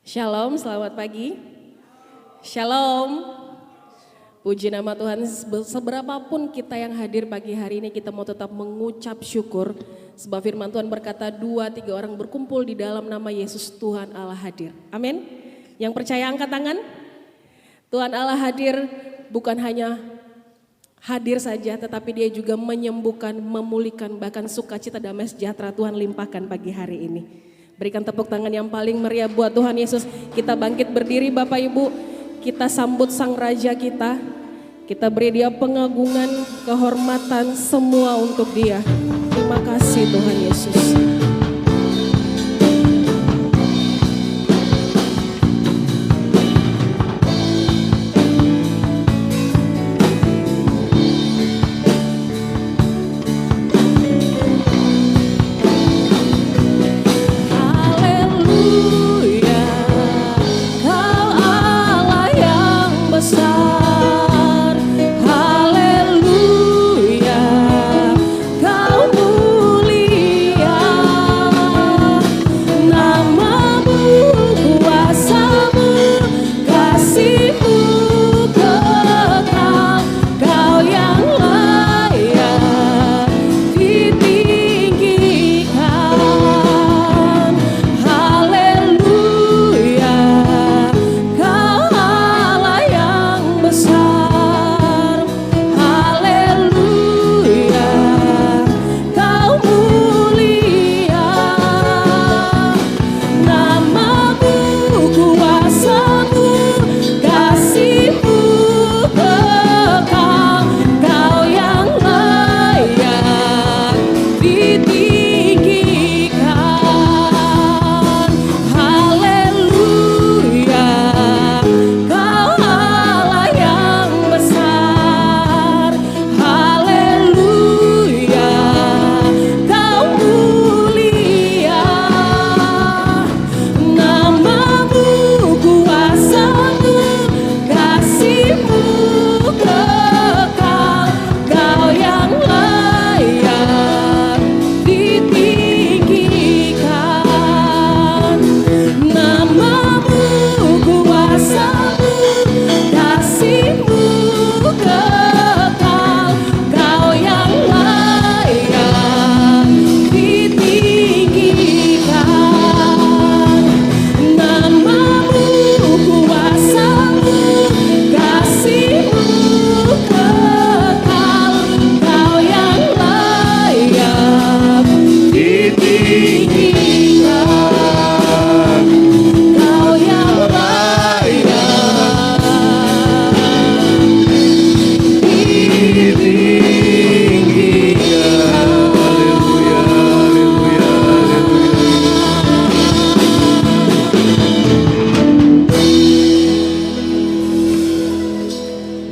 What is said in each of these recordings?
Shalom, selamat pagi. Shalom. Puji nama Tuhan, seberapapun kita yang hadir pagi hari ini kita mau tetap mengucap syukur. Sebab firman Tuhan berkata 2-3 orang berkumpul di dalam nama Yesus, Tuhan Allah hadir. Amin. Yang percaya angkat tangan. Tuhan Allah hadir bukan hanya hadir saja, tetapi dia juga menyembuhkan, memulihkan, bahkan sukacita damai sejahtera Tuhan limpahkan pagi hari ini. Berikan tepuk tangan yang paling meriah buat Tuhan Yesus. Kita bangkit berdiri Bapak Ibu. Kita sambut Sang Raja kita. Kita beri dia pengagungan, kehormatan semua untuk dia. Terima kasih Tuhan Yesus.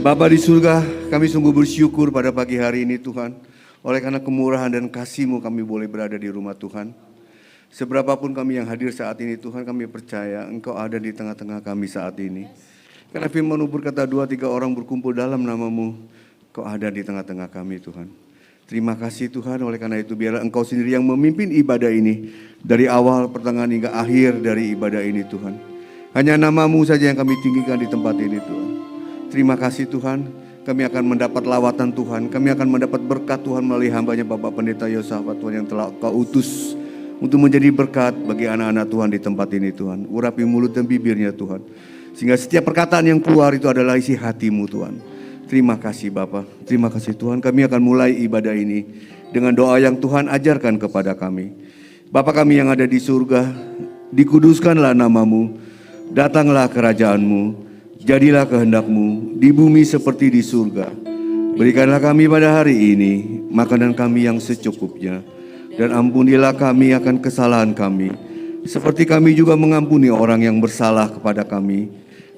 Bapa di surga, kami sungguh bersyukur pada pagi hari ini Tuhan. Oleh karena kemurahan dan kasih-Mu kami boleh berada di rumah Tuhan. Seberapapun kami yang hadir saat ini Tuhan, kami percaya Engkau ada di tengah-tengah kami saat ini. Karena firman-Mu berkata 2-3 orang berkumpul dalam nama-Mu, Engkau ada di tengah-tengah kami Tuhan. Terima kasih Tuhan, oleh karena itu biarlah Engkau sendiri yang memimpin ibadah ini. Dari awal, pertengahan hingga akhir dari ibadah ini Tuhan. Hanya nama-Mu saja yang kami tinggikan di tempat ini Tuhan. Terima kasih Tuhan, kami akan mendapat lawatan Tuhan, kami akan mendapat berkat Tuhan melalui hambanya Bapak Pendeta Yosafat Tuhan yang telah Kau utus untuk menjadi berkat bagi anak-anak Tuhan di tempat ini Tuhan. Urapi mulut dan bibirnya Tuhan, sehingga setiap perkataan yang keluar itu adalah isi hati-Mu Tuhan. Terima kasih Bapak, terima kasih Tuhan, kami akan mulai ibadah ini dengan doa yang Tuhan ajarkan kepada kami. Bapa kami yang ada di surga, dikuduskanlah nama-Mu, datanglah kerajaan-Mu. Jadilah kehendak-Mu di bumi seperti di surga. Berikanlah kami pada hari ini makanan kami yang secukupnya. Dan ampunilah kami akan kesalahan kami, seperti kami juga mengampuni orang yang bersalah kepada kami.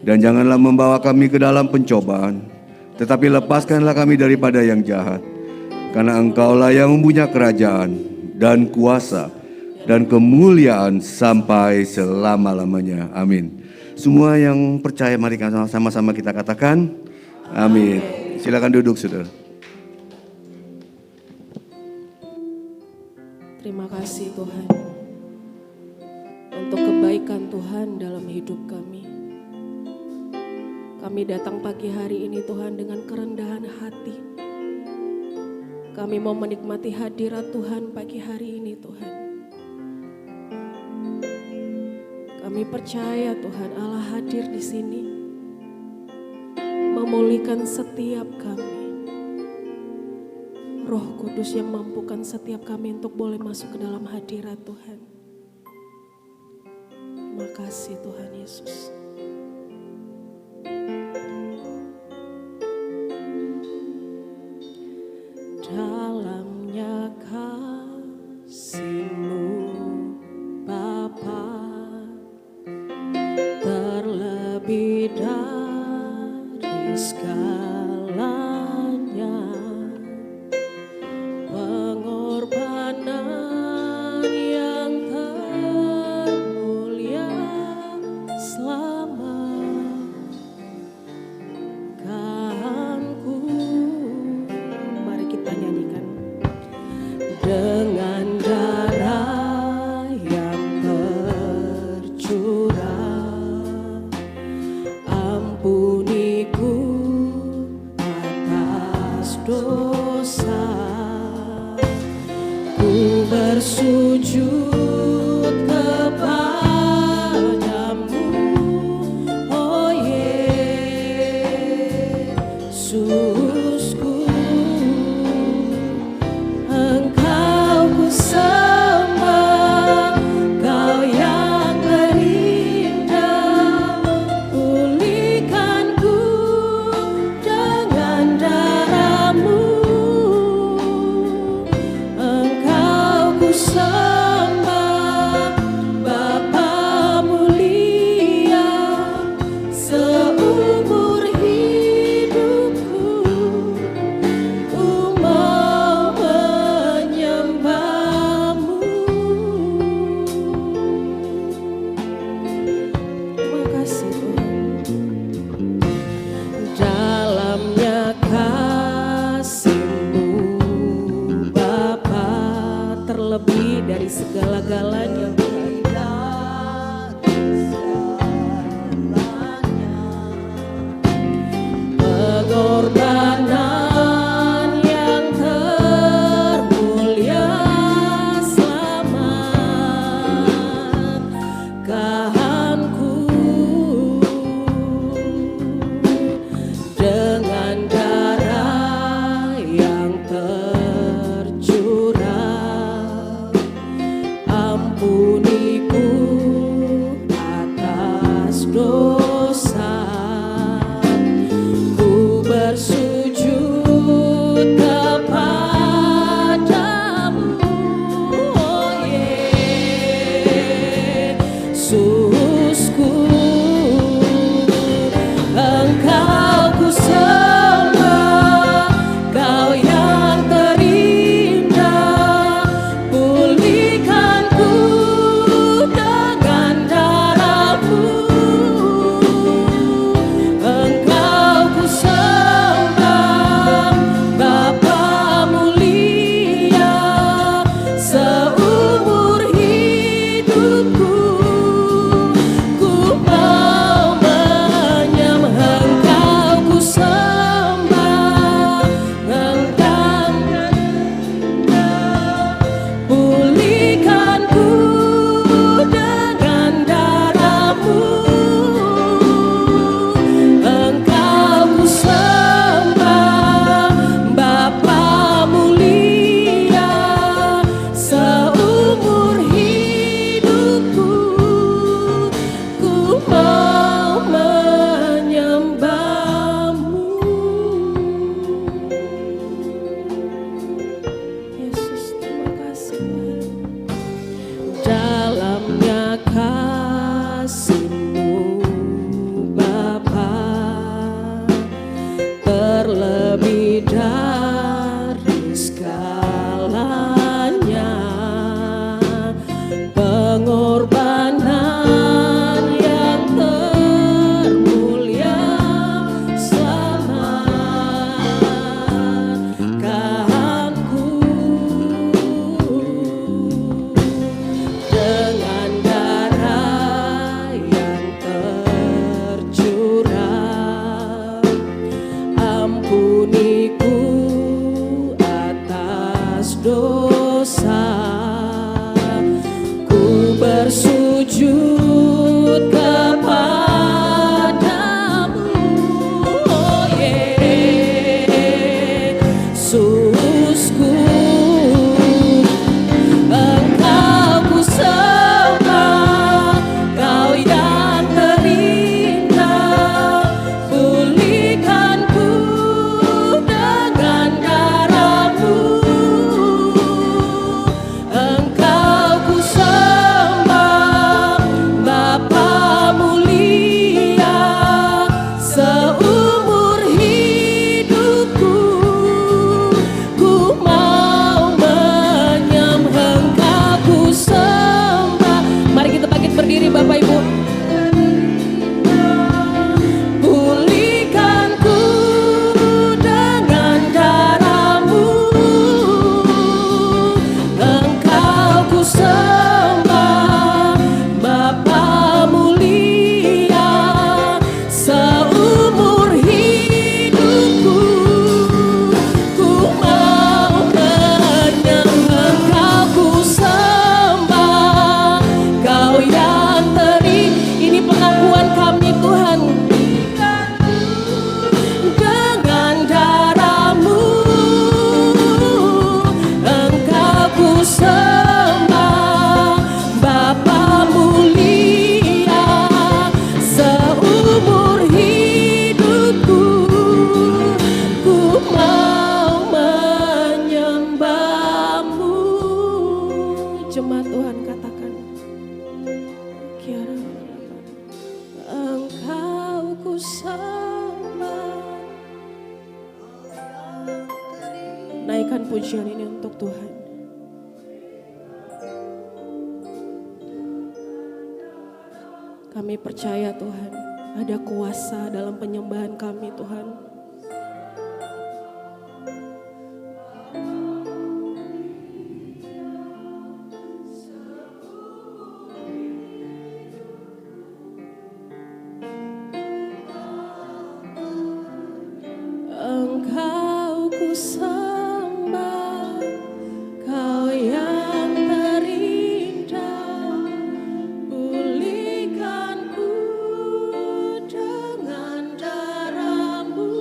Dan janganlah membawa kami ke dalam pencobaan, tetapi lepaskanlah kami daripada yang jahat. Karena Engkaulah yang mempunyai kerajaan dan kuasa dan kemuliaan sampai selama-lamanya. Amin. Semua yang percaya mari sama-sama kita katakan amin. Silakan duduk saudara. Terima kasih Tuhan untuk kebaikan Tuhan Tuhan dalam hidup kami. Kami datang pagi hari ini Tuhan dengan kerendahan hati. Kami mau menikmati hadirat Tuhan pagi hari ini Tuhan. Kami percaya Tuhan Allah hadir di sini, memulihkan setiap kami. Roh Kudus yang mampukan setiap kami untuk boleh masuk ke dalam hadirat Tuhan. Terima kasih Tuhan Yesus. Dalamnya kasih-Mu Bapa, terlebih dari segalanya, pengorbanan yang termulia selama kanku. Mari kita nyanyikan. Dengan darah yang tercurah, ampuniku atas dosa. Ku bersujud kepadamu, oh Yesusku. Engkau ku sembah, Kau yang terindah. Pulihkanku dengan darah-Mu. Engkau ku sembah, Bapa mulia. Seumur hidupku ku mau menyembah-Mu. Terima kasih Tuhan. Dalamnya kasih-Mu Bapa, terlebih dari segala-galanya. Pengorbanan yang termulia selamat Tuhanku. Dengan darah yang tercurah, ampuniku atas dosa. Ku bersujud kepadamu, oh Yesusku. Engkau ku sembah, Kau yang terindah. Pulihkanku dengan darah-Mu. ku sembah. Naikkan pujian ini untuk Tuhan. Kami percaya Tuhan, ada kuasa dalam penyembahan kami Tuhan. Engkau ku sembah, Kau yang terindah, pulihkanku dengan darah-Mu.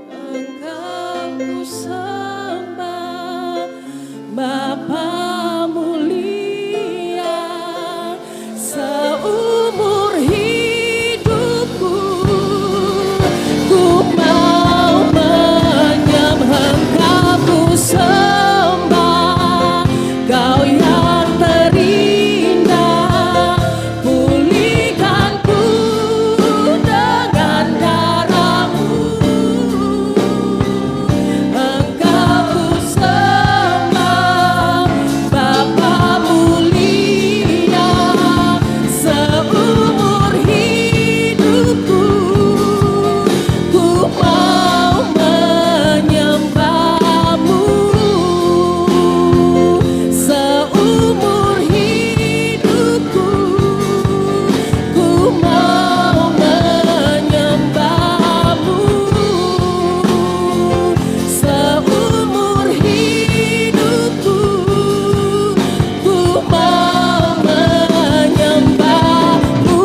Engkau ku sembah, Bapa mulia, seumur hidupku ku mau menyembah. Engkau ku sembah, Kau yang terindah, pulihkanku dengan darah-Mu. Engkau ku sembah, Bapa mulia, seumur hidupku ku mau menyembah-Mu. Seumur hidupku ku mau menyembah-Mu. Seumur hidupku ku mau menyembah-Mu.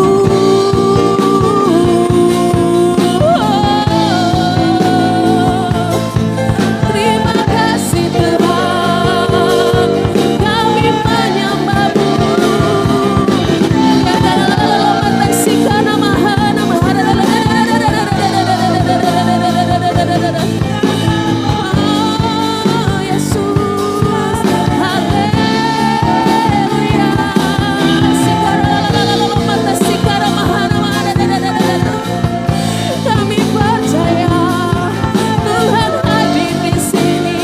Terima kasih Tuhan, kami menyembah-Mu. Oh Yesus, kami percaya Tuhan hadir di sini.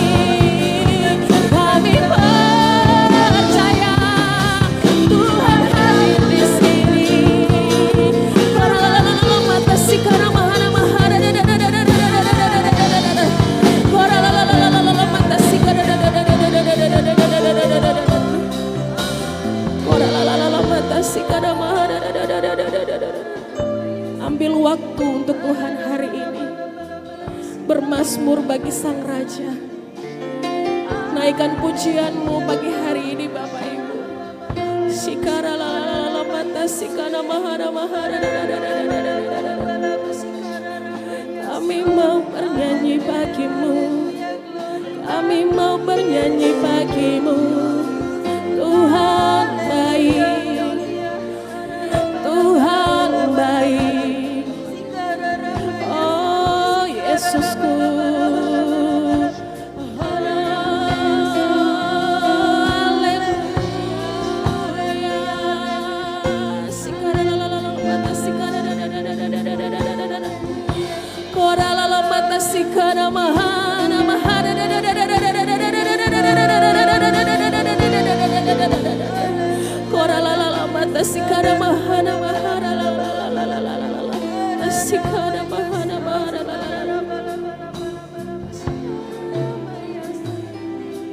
Kami percaya Tuhan hadir di sini. Ambil waktu untuk Tuhan hari ini, bermazmur bagi Sang Raja. Naikkan pujian-Mu pagi hari ini Bapak Ibu. Kami mau bernyanyi bagimu, kami mau bernyanyi bagimu. Tuhan baik, Tuhan baik. Oh Yesusku,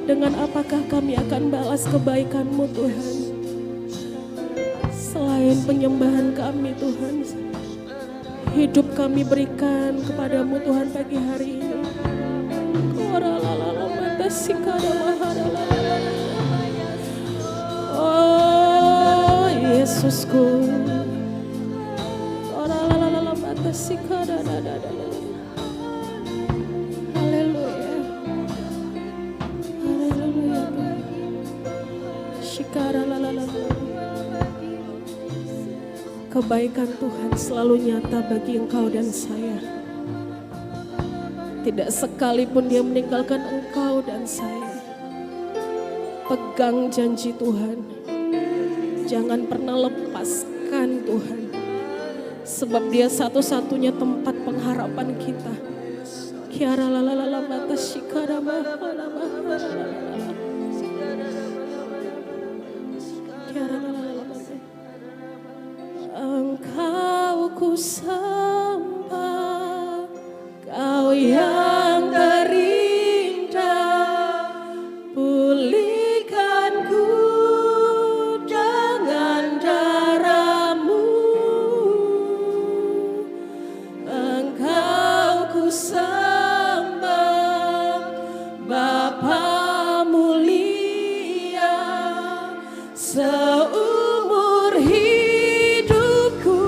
dengan apakah kami akan balas kebaikan-Mu Tuhan, selain penyembahan kami Tuhan. Hidup kami berikan kepadamu Tuhan pagi hari ini. Oh Yesusku, haleluya, haleluya. Kebaikan Tuhan selalu nyata bagi engkau dan saya. Tidak sekalipun Dia meninggalkan engkau dan saya. Pegang janji Tuhan. Jangan pernah lepaskan Tuhan. Sebab Dia satu-satunya tempat pengharapan kita. Kiara lalalala batas shikara bahala bahala. Kiara lalalala batas. Engkau ku sembah, Kau yang terindah, pulihkanku dengan darah-Mu. Engkau ku sembah, Bapa mulia, seumur hidupku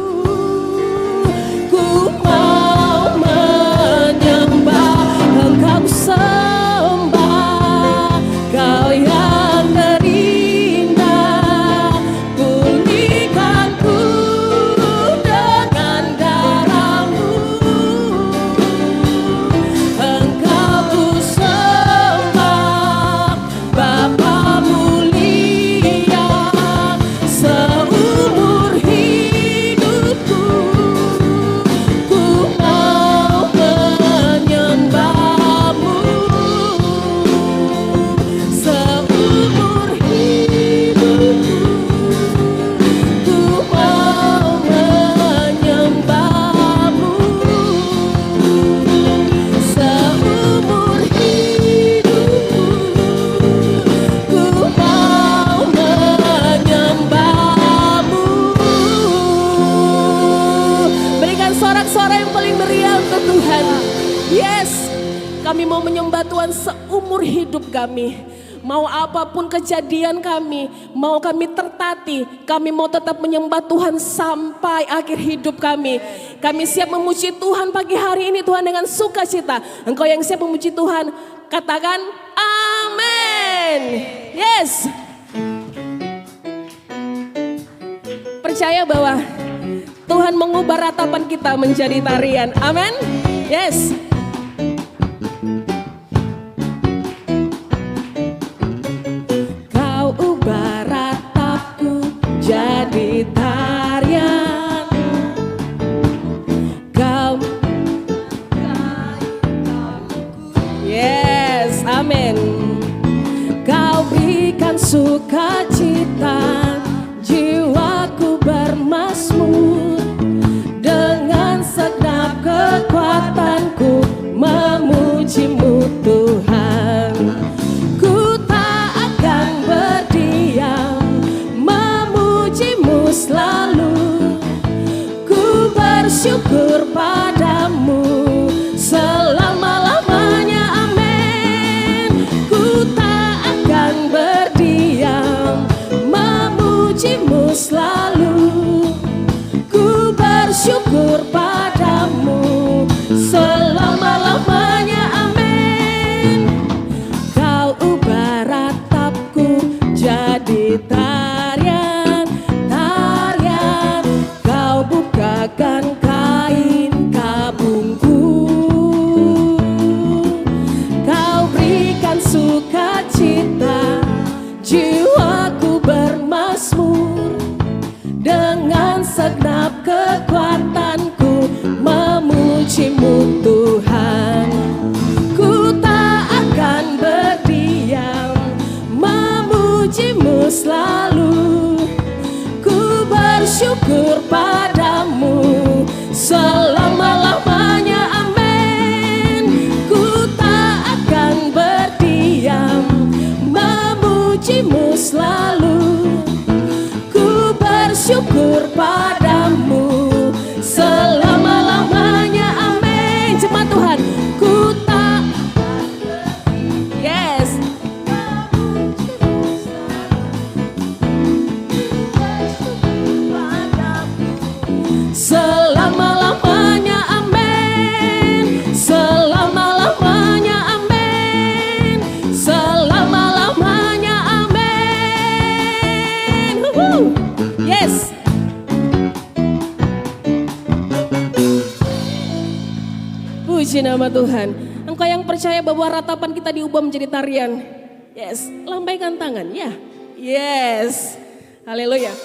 ku mau menyembah. Engkau ku sembah, Kau yang terindah, pulihkanku dengan darah-Mu. Engkau ku sembah, Bapa mulia, seumur hidupku ku mau menyembah-Mu. Seumur hidupku ku mau menyembah-Mu. Seumur hidupku ku mau menyembah-Mu. Berikan sorak-sorai yang paling meriah untuk Tuhan. Yes, kami mau menyembah Tuhan seumur hidup kami. Mau apapun kejadian kami, mau kami tertati, kami mau tetap menyembah Tuhan sampai akhir hidup kami. Kami siap memuji Tuhan pagi hari ini Tuhan dengan sukacita. Engkau yang siap memuji Tuhan, katakan amin. Yes. Percaya bahwa Tuhan mengubah ratapan kita menjadi tarian. Amin. Yes. Kau ubah ratapku jadi tarian. Kau, yes, amin. Kau berikan sukacita, jiwaku bermazmur. Dengan segenap kekuatanku memuji-Mu Tuhan. Ku tak akan berdiam, memuji-Mu selalu. Ku bersyukur padamu selama-lamanya, amin. Ku tak akan berdiam, memuji-Mu selalu. Ku bersyukur padamu selama-lamanya, amin. Kau ubah ratapku jadi tarian, tarian. Kau bukakan kain kabungku. Kau berikan sukacita, jiwaku bermazmur. Dengan segenap kekuatanku memuji-Mu Tuhan. Ku tak akan berdiam, memuji-Mu selalu. Ku bersyukur padamu selama-lamanya, amin. Ku tak akan berdiam, memuji-Mu selalu. Ku bersyukur padamu selama-lamanya, amin. Jemaat Tuhan, ku tak, yes. Selama-lamanya, amin. Selama-lamanya, amin. Selama-lamanya, amin. Yes. Puji nama Tuhan. Engkau yang percaya bahwa ratapan kita diubah menjadi tarian. Yes, lambaikan tangan ya. Yes. Haleluya.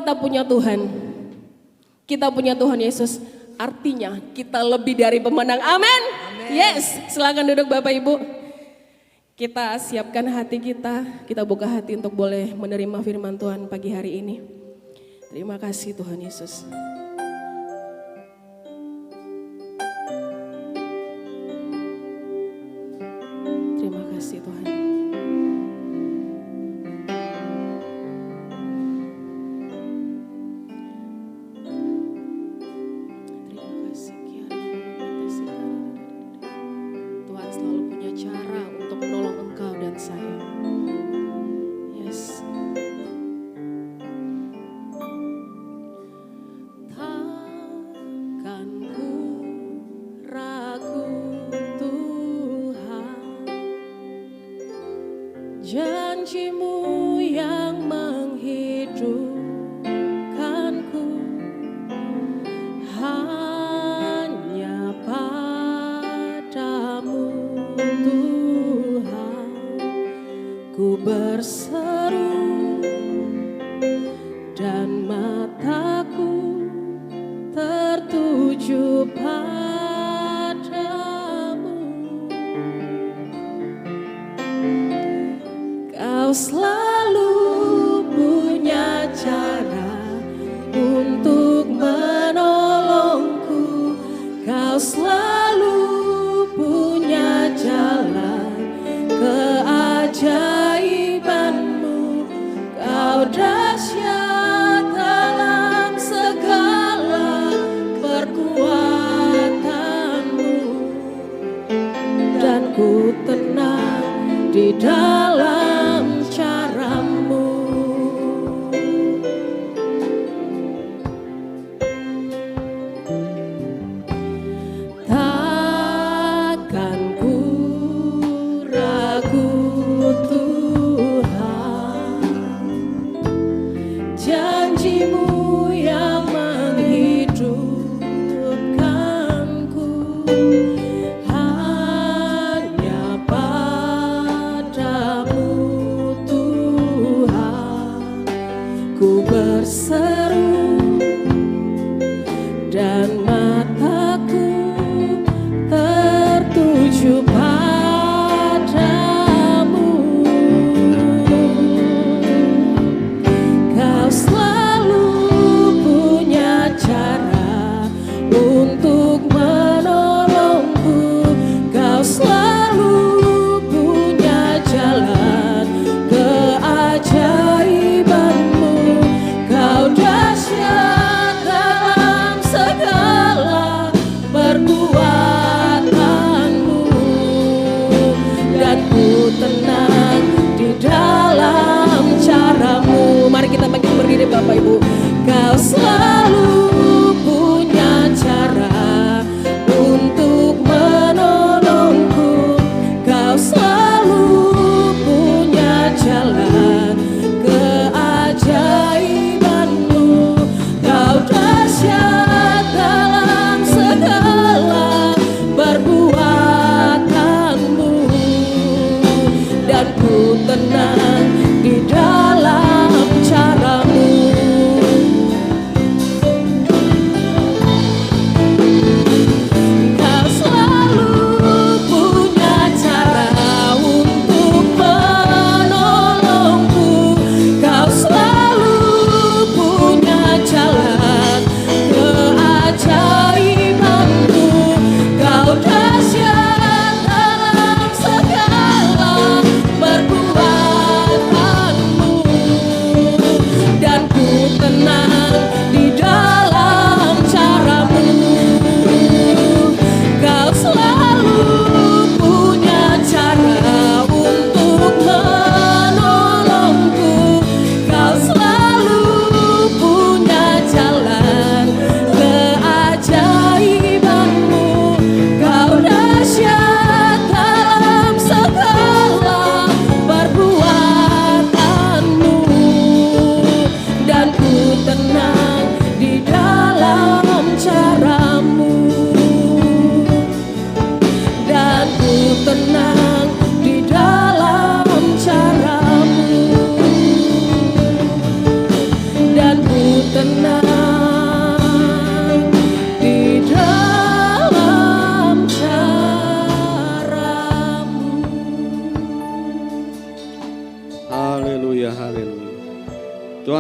kita punya Tuhan, kita punya Tuhan Yesus, artinya kita lebih dari pemenang. Amin. Yes, silakan duduk Bapak Ibu. Kita siapkan hati kita buka hati untuk boleh menerima firman Tuhan pagi hari ini. Terima kasih Tuhan Yesus. Terima kasih Tuhan. Terima kasih Tuhan selalu punya cara untuk menolong engkau dan saya. Yes. Takkan ku ragu Tuhan, janji-Mu yang menghidupkanku, hanya padamu Tuhan ku berseru dan mataku tertuju padamu. Kau selalu punya cara untuk menolongku. Kau selalu punya jalan keajaiban-Mu. Kau dahsyat dalam segala perkuatan-Mu, dan ku tenang di dalam cara-Mu. Takkan ku ragu Tuhan, janji-Mu yang menghidupkanku, hanya padamu Tuhan ku berseru dan mataku tertuju padamu. Kau selalu punya cara untuk menolongku. Kau selalu punya jalan keajaiban-Mu. Kau dahsyat dalam segala perbuatanmu, dan ku tenang di dalam cara-Mu. Mari kita bangkit berdiri Bapak Ibu. Kau selalu punya cara untuk menolongku. Kau selalu punya jalan keajaiban-Mu. Kau dahsyat dalam segala perbuatanmu, dan ku tenang di dalam cara-Mu.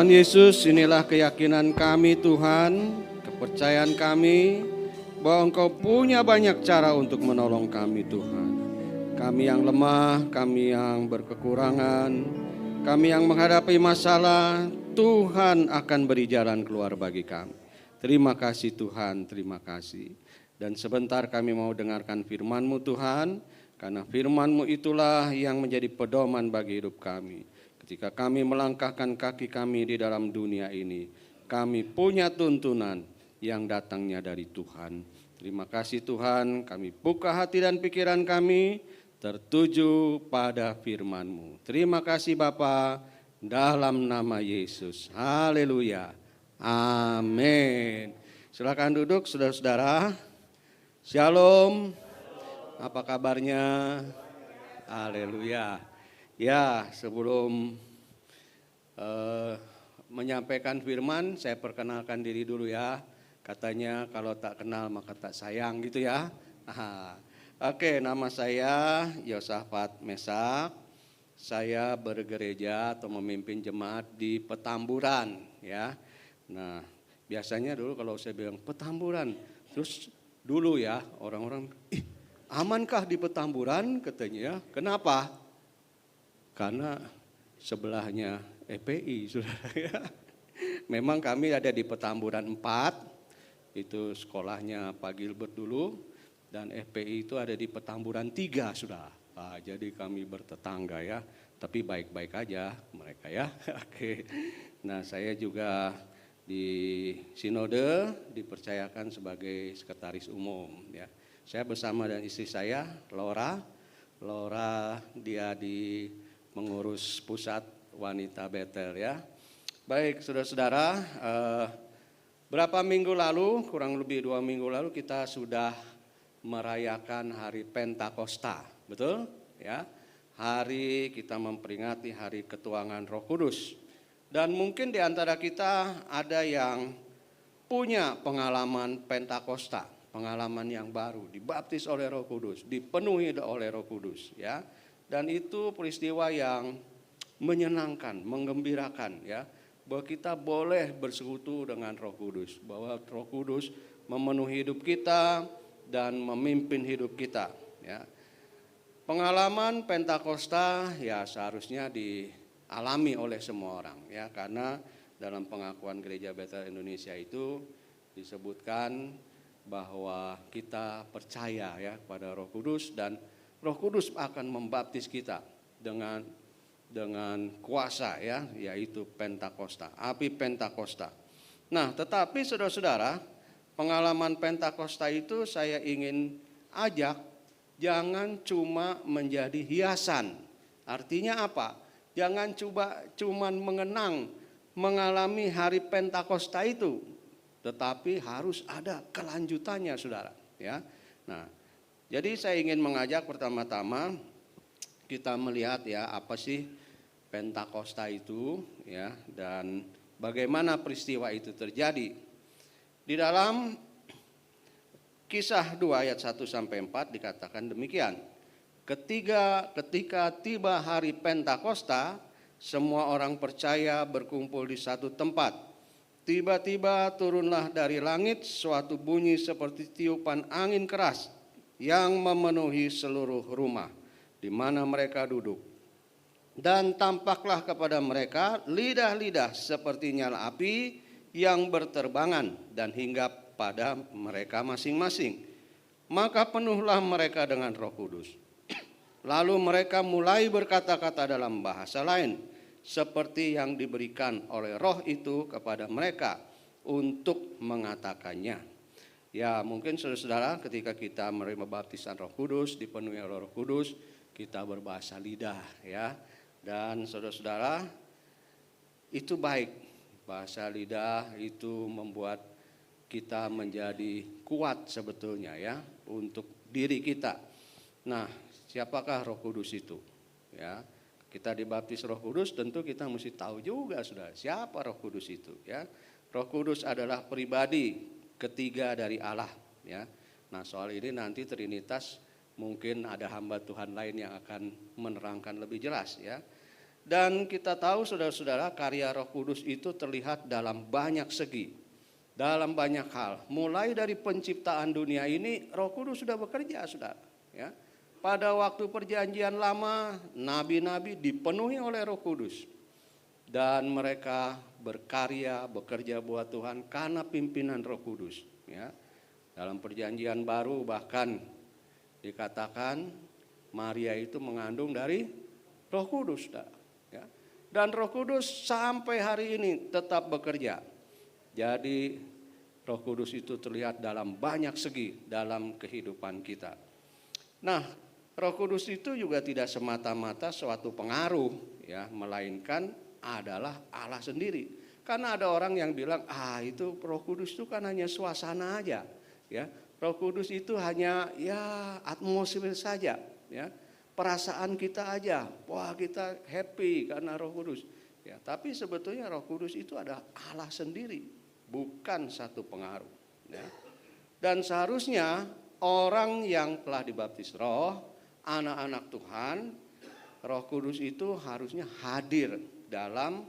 Tuhan Yesus, inilah keyakinan kami Tuhan, kepercayaan kami bahwa Engkau punya banyak cara untuk menolong kami Tuhan. Kami yang lemah, kami yang berkekurangan, kami yang menghadapi masalah, Tuhan akan beri jalan keluar bagi kami. Terima kasih Tuhan, terima kasih. Dan sebentar kami mau dengarkan firman-Mu Tuhan, karena firman-Mu itulah yang menjadi pedoman bagi hidup kami. Ketika kami melangkahkan kaki kami di dalam dunia ini, kami punya tuntunan yang datangnya dari Tuhan. Terima kasih Tuhan, kami buka hati dan pikiran kami tertuju pada firman-Mu. Terima kasih Bapa, dalam nama Yesus. Haleluya. Amin. Silakan duduk saudara-saudara. Shalom. Apa kabarnya? Haleluya. Ya, sebelum menyampaikan firman, saya perkenalkan diri dulu ya. Katanya kalau tak kenal maka tak sayang gitu ya. Oke, nama saya Yosafat Mesak. Saya bergereja atau memimpin jemaat di Petamburan ya. Nah, biasanya dulu kalau saya bilang Petamburan, terus dulu ya orang-orang, amankah di Petamburan katanya ya. Kenapa? Karena sebelahnya EPI, saudara ya. Memang kami ada di Petamburan 4, itu sekolahnya Pak Gilbert dulu, dan FPI itu ada di Petamburan 3, sudah. Jadi kami bertetangga ya, tapi baik-baik aja mereka ya. Oke. Nah, saya juga di Sinode dipercayakan sebagai sekretaris umum ya. Saya bersama dengan istri saya, Laura, dia di mengurus pusat wanita Betel ya. Baik saudara-saudara, berapa minggu lalu, kurang lebih 2 minggu lalu kita sudah merayakan hari Pentakosta, betul ya. Hari kita memperingati hari ketuangan Roh Kudus. Dan mungkin di antara kita ada yang punya pengalaman Pentakosta, pengalaman yang baru, dibaptis oleh Roh Kudus, dipenuhi oleh Roh Kudus ya. Dan itu peristiwa yang menyenangkan, menggembirakan ya, bahwa kita boleh bersekutu dengan Roh Kudus, bahwa Roh Kudus memenuhi hidup kita dan memimpin hidup kita ya. Pengalaman Pentakosta ya seharusnya dialami oleh semua orang ya, karena dalam pengakuan Gereja Betel Indonesia itu disebutkan bahwa kita percaya ya kepada Roh Kudus, dan Roh Kudus akan membaptis kita dengan kuasa ya, yaitu Pentakosta, api Pentakosta. Nah, tetapi saudara-saudara, pengalaman Pentakosta itu saya ingin ajak jangan cuma menjadi hiasan. Artinya apa? Jangan cuma mengenang, mengalami hari Pentakosta itu, tetapi harus ada kelanjutannya, saudara ya. Nah, jadi saya ingin mengajak pertama-tama kita melihat ya apa sih Pentakosta itu ya, dan bagaimana peristiwa itu terjadi. Di dalam Kisah 2 ayat 1 sampai 4 dikatakan demikian. Ketika tiba hari Pentakosta, semua orang percaya berkumpul di satu tempat. Tiba-tiba turunlah dari langit suatu bunyi seperti tiupan angin keras yang memenuhi seluruh rumah di mana mereka duduk. Dan tampaklah kepada mereka lidah-lidah seperti nyala api yang berterbangan dan hinggap pada mereka masing-masing. Maka penuhlah mereka dengan Roh Kudus. Lalu mereka mulai berkata-kata dalam bahasa lain, seperti yang diberikan oleh Roh itu kepada mereka untuk mengatakannya. Ya, mungkin saudara-saudara ketika kita menerima baptisan Roh Kudus, dipenuhi oleh Roh Kudus, kita berbahasa lidah ya. Dan saudara-saudara, itu baik. Bahasa lidah itu membuat kita menjadi kuat sebetulnya ya untuk diri kita. Nah, siapakah Roh Kudus itu? Ya, kita dibaptis Roh Kudus, tentu kita mesti tahu juga saudara, siapa Roh Kudus itu ya. Roh Kudus adalah pribadi ketiga dari Allah ya. Nah, soal ini nanti Trinitas mungkin ada hamba Tuhan lain yang akan menerangkan lebih jelas ya. Dan kita tahu saudara-saudara, karya Roh Kudus itu terlihat dalam banyak segi, dalam banyak hal. Mulai dari penciptaan dunia ini, Roh Kudus sudah bekerja, saudara. Ya. Pada waktu perjanjian lama, nabi-nabi dipenuhi oleh Roh Kudus. Dan mereka berkarya, bekerja buat Tuhan karena pimpinan Roh Kudus. Ya. Dalam perjanjian baru bahkan dikatakan Maria itu mengandung dari Roh Kudus. Ya. Dan Roh Kudus sampai hari ini tetap bekerja. Jadi Roh Kudus itu terlihat dalam banyak segi dalam kehidupan kita. Nah, Roh Kudus itu juga tidak semata-mata suatu pengaruh, ya, melainkan adalah Allah sendiri. Karena ada orang yang bilang, itu Roh Kudus itu kan hanya suasana aja, ya. Roh Kudus itu hanya ya atmosfer saja, ya. Perasaan kita aja, wah kita happy karena Roh Kudus. Ya, tapi sebetulnya Roh Kudus itu adalah Allah sendiri, bukan satu pengaruh. Ya. Dan seharusnya orang yang telah dibaptis Roh, anak-anak Tuhan, Roh Kudus itu harusnya hadir dalam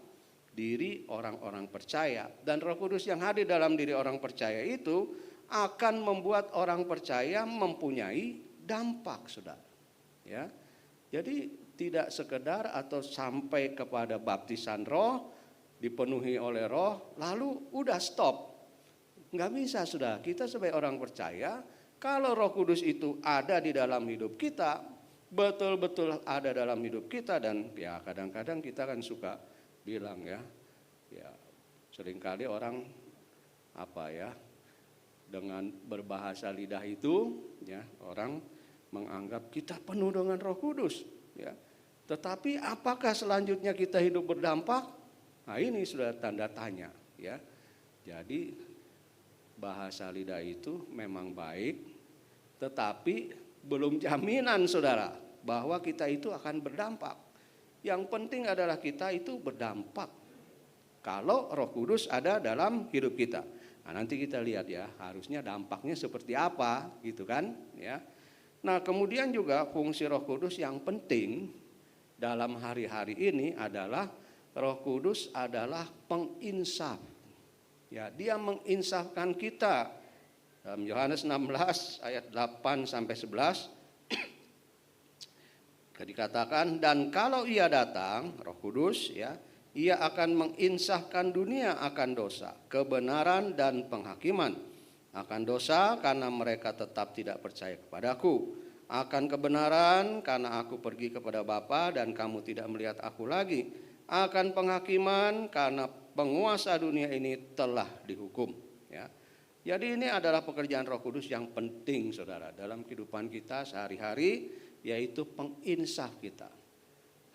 diri orang-orang percaya. Dan Roh Kudus yang hadir dalam diri orang percaya itu akan membuat orang percaya mempunyai dampak, saudara. Ya, jadi tidak sekedar atau sampai kepada baptisan Roh, dipenuhi oleh Roh, lalu udah stop. Nggak bisa, sudah. Kita sebagai orang percaya, kalau Roh Kudus itu ada di dalam hidup kita, betul-betul ada dalam hidup kita, dan ya kadang-kadang kita kan suka bilang ya seringkali orang dengan berbahasa lidah itu, ya orang menganggap kita penuh dengan Roh Kudus, ya. Tetapi apakah selanjutnya kita hidup berdampak? Nah, ini sudah tanda tanya, ya. Jadi bahasa lidah itu memang baik, tetapi belum jaminan, saudara, bahwa kita itu akan berdampak. Yang penting adalah kita itu berdampak kalau Roh Kudus ada dalam hidup kita. Nah, nanti kita lihat ya, harusnya dampaknya seperti apa, gitu kan, ya. Nah, kemudian juga fungsi Roh Kudus yang penting dalam hari-hari ini adalah Roh Kudus adalah penginsaf. Ya, dia menginsafkan kita. Dalam Yohanes 16 ayat 8 sampai 11 dikatakan, dan kalau ia datang, Roh Kudus, ya, ia akan menginsafkan dunia akan dosa, kebenaran dan penghakiman. Akan dosa karena mereka tetap tidak percaya kepadaku. Akan kebenaran karena aku pergi kepada Bapa dan kamu tidak melihat aku lagi. Akan penghakiman karena penguasa dunia ini telah dihukum. Ya. Jadi ini adalah pekerjaan Roh Kudus yang penting, saudara, dalam kehidupan kita sehari-hari, yaitu penginsaf kita.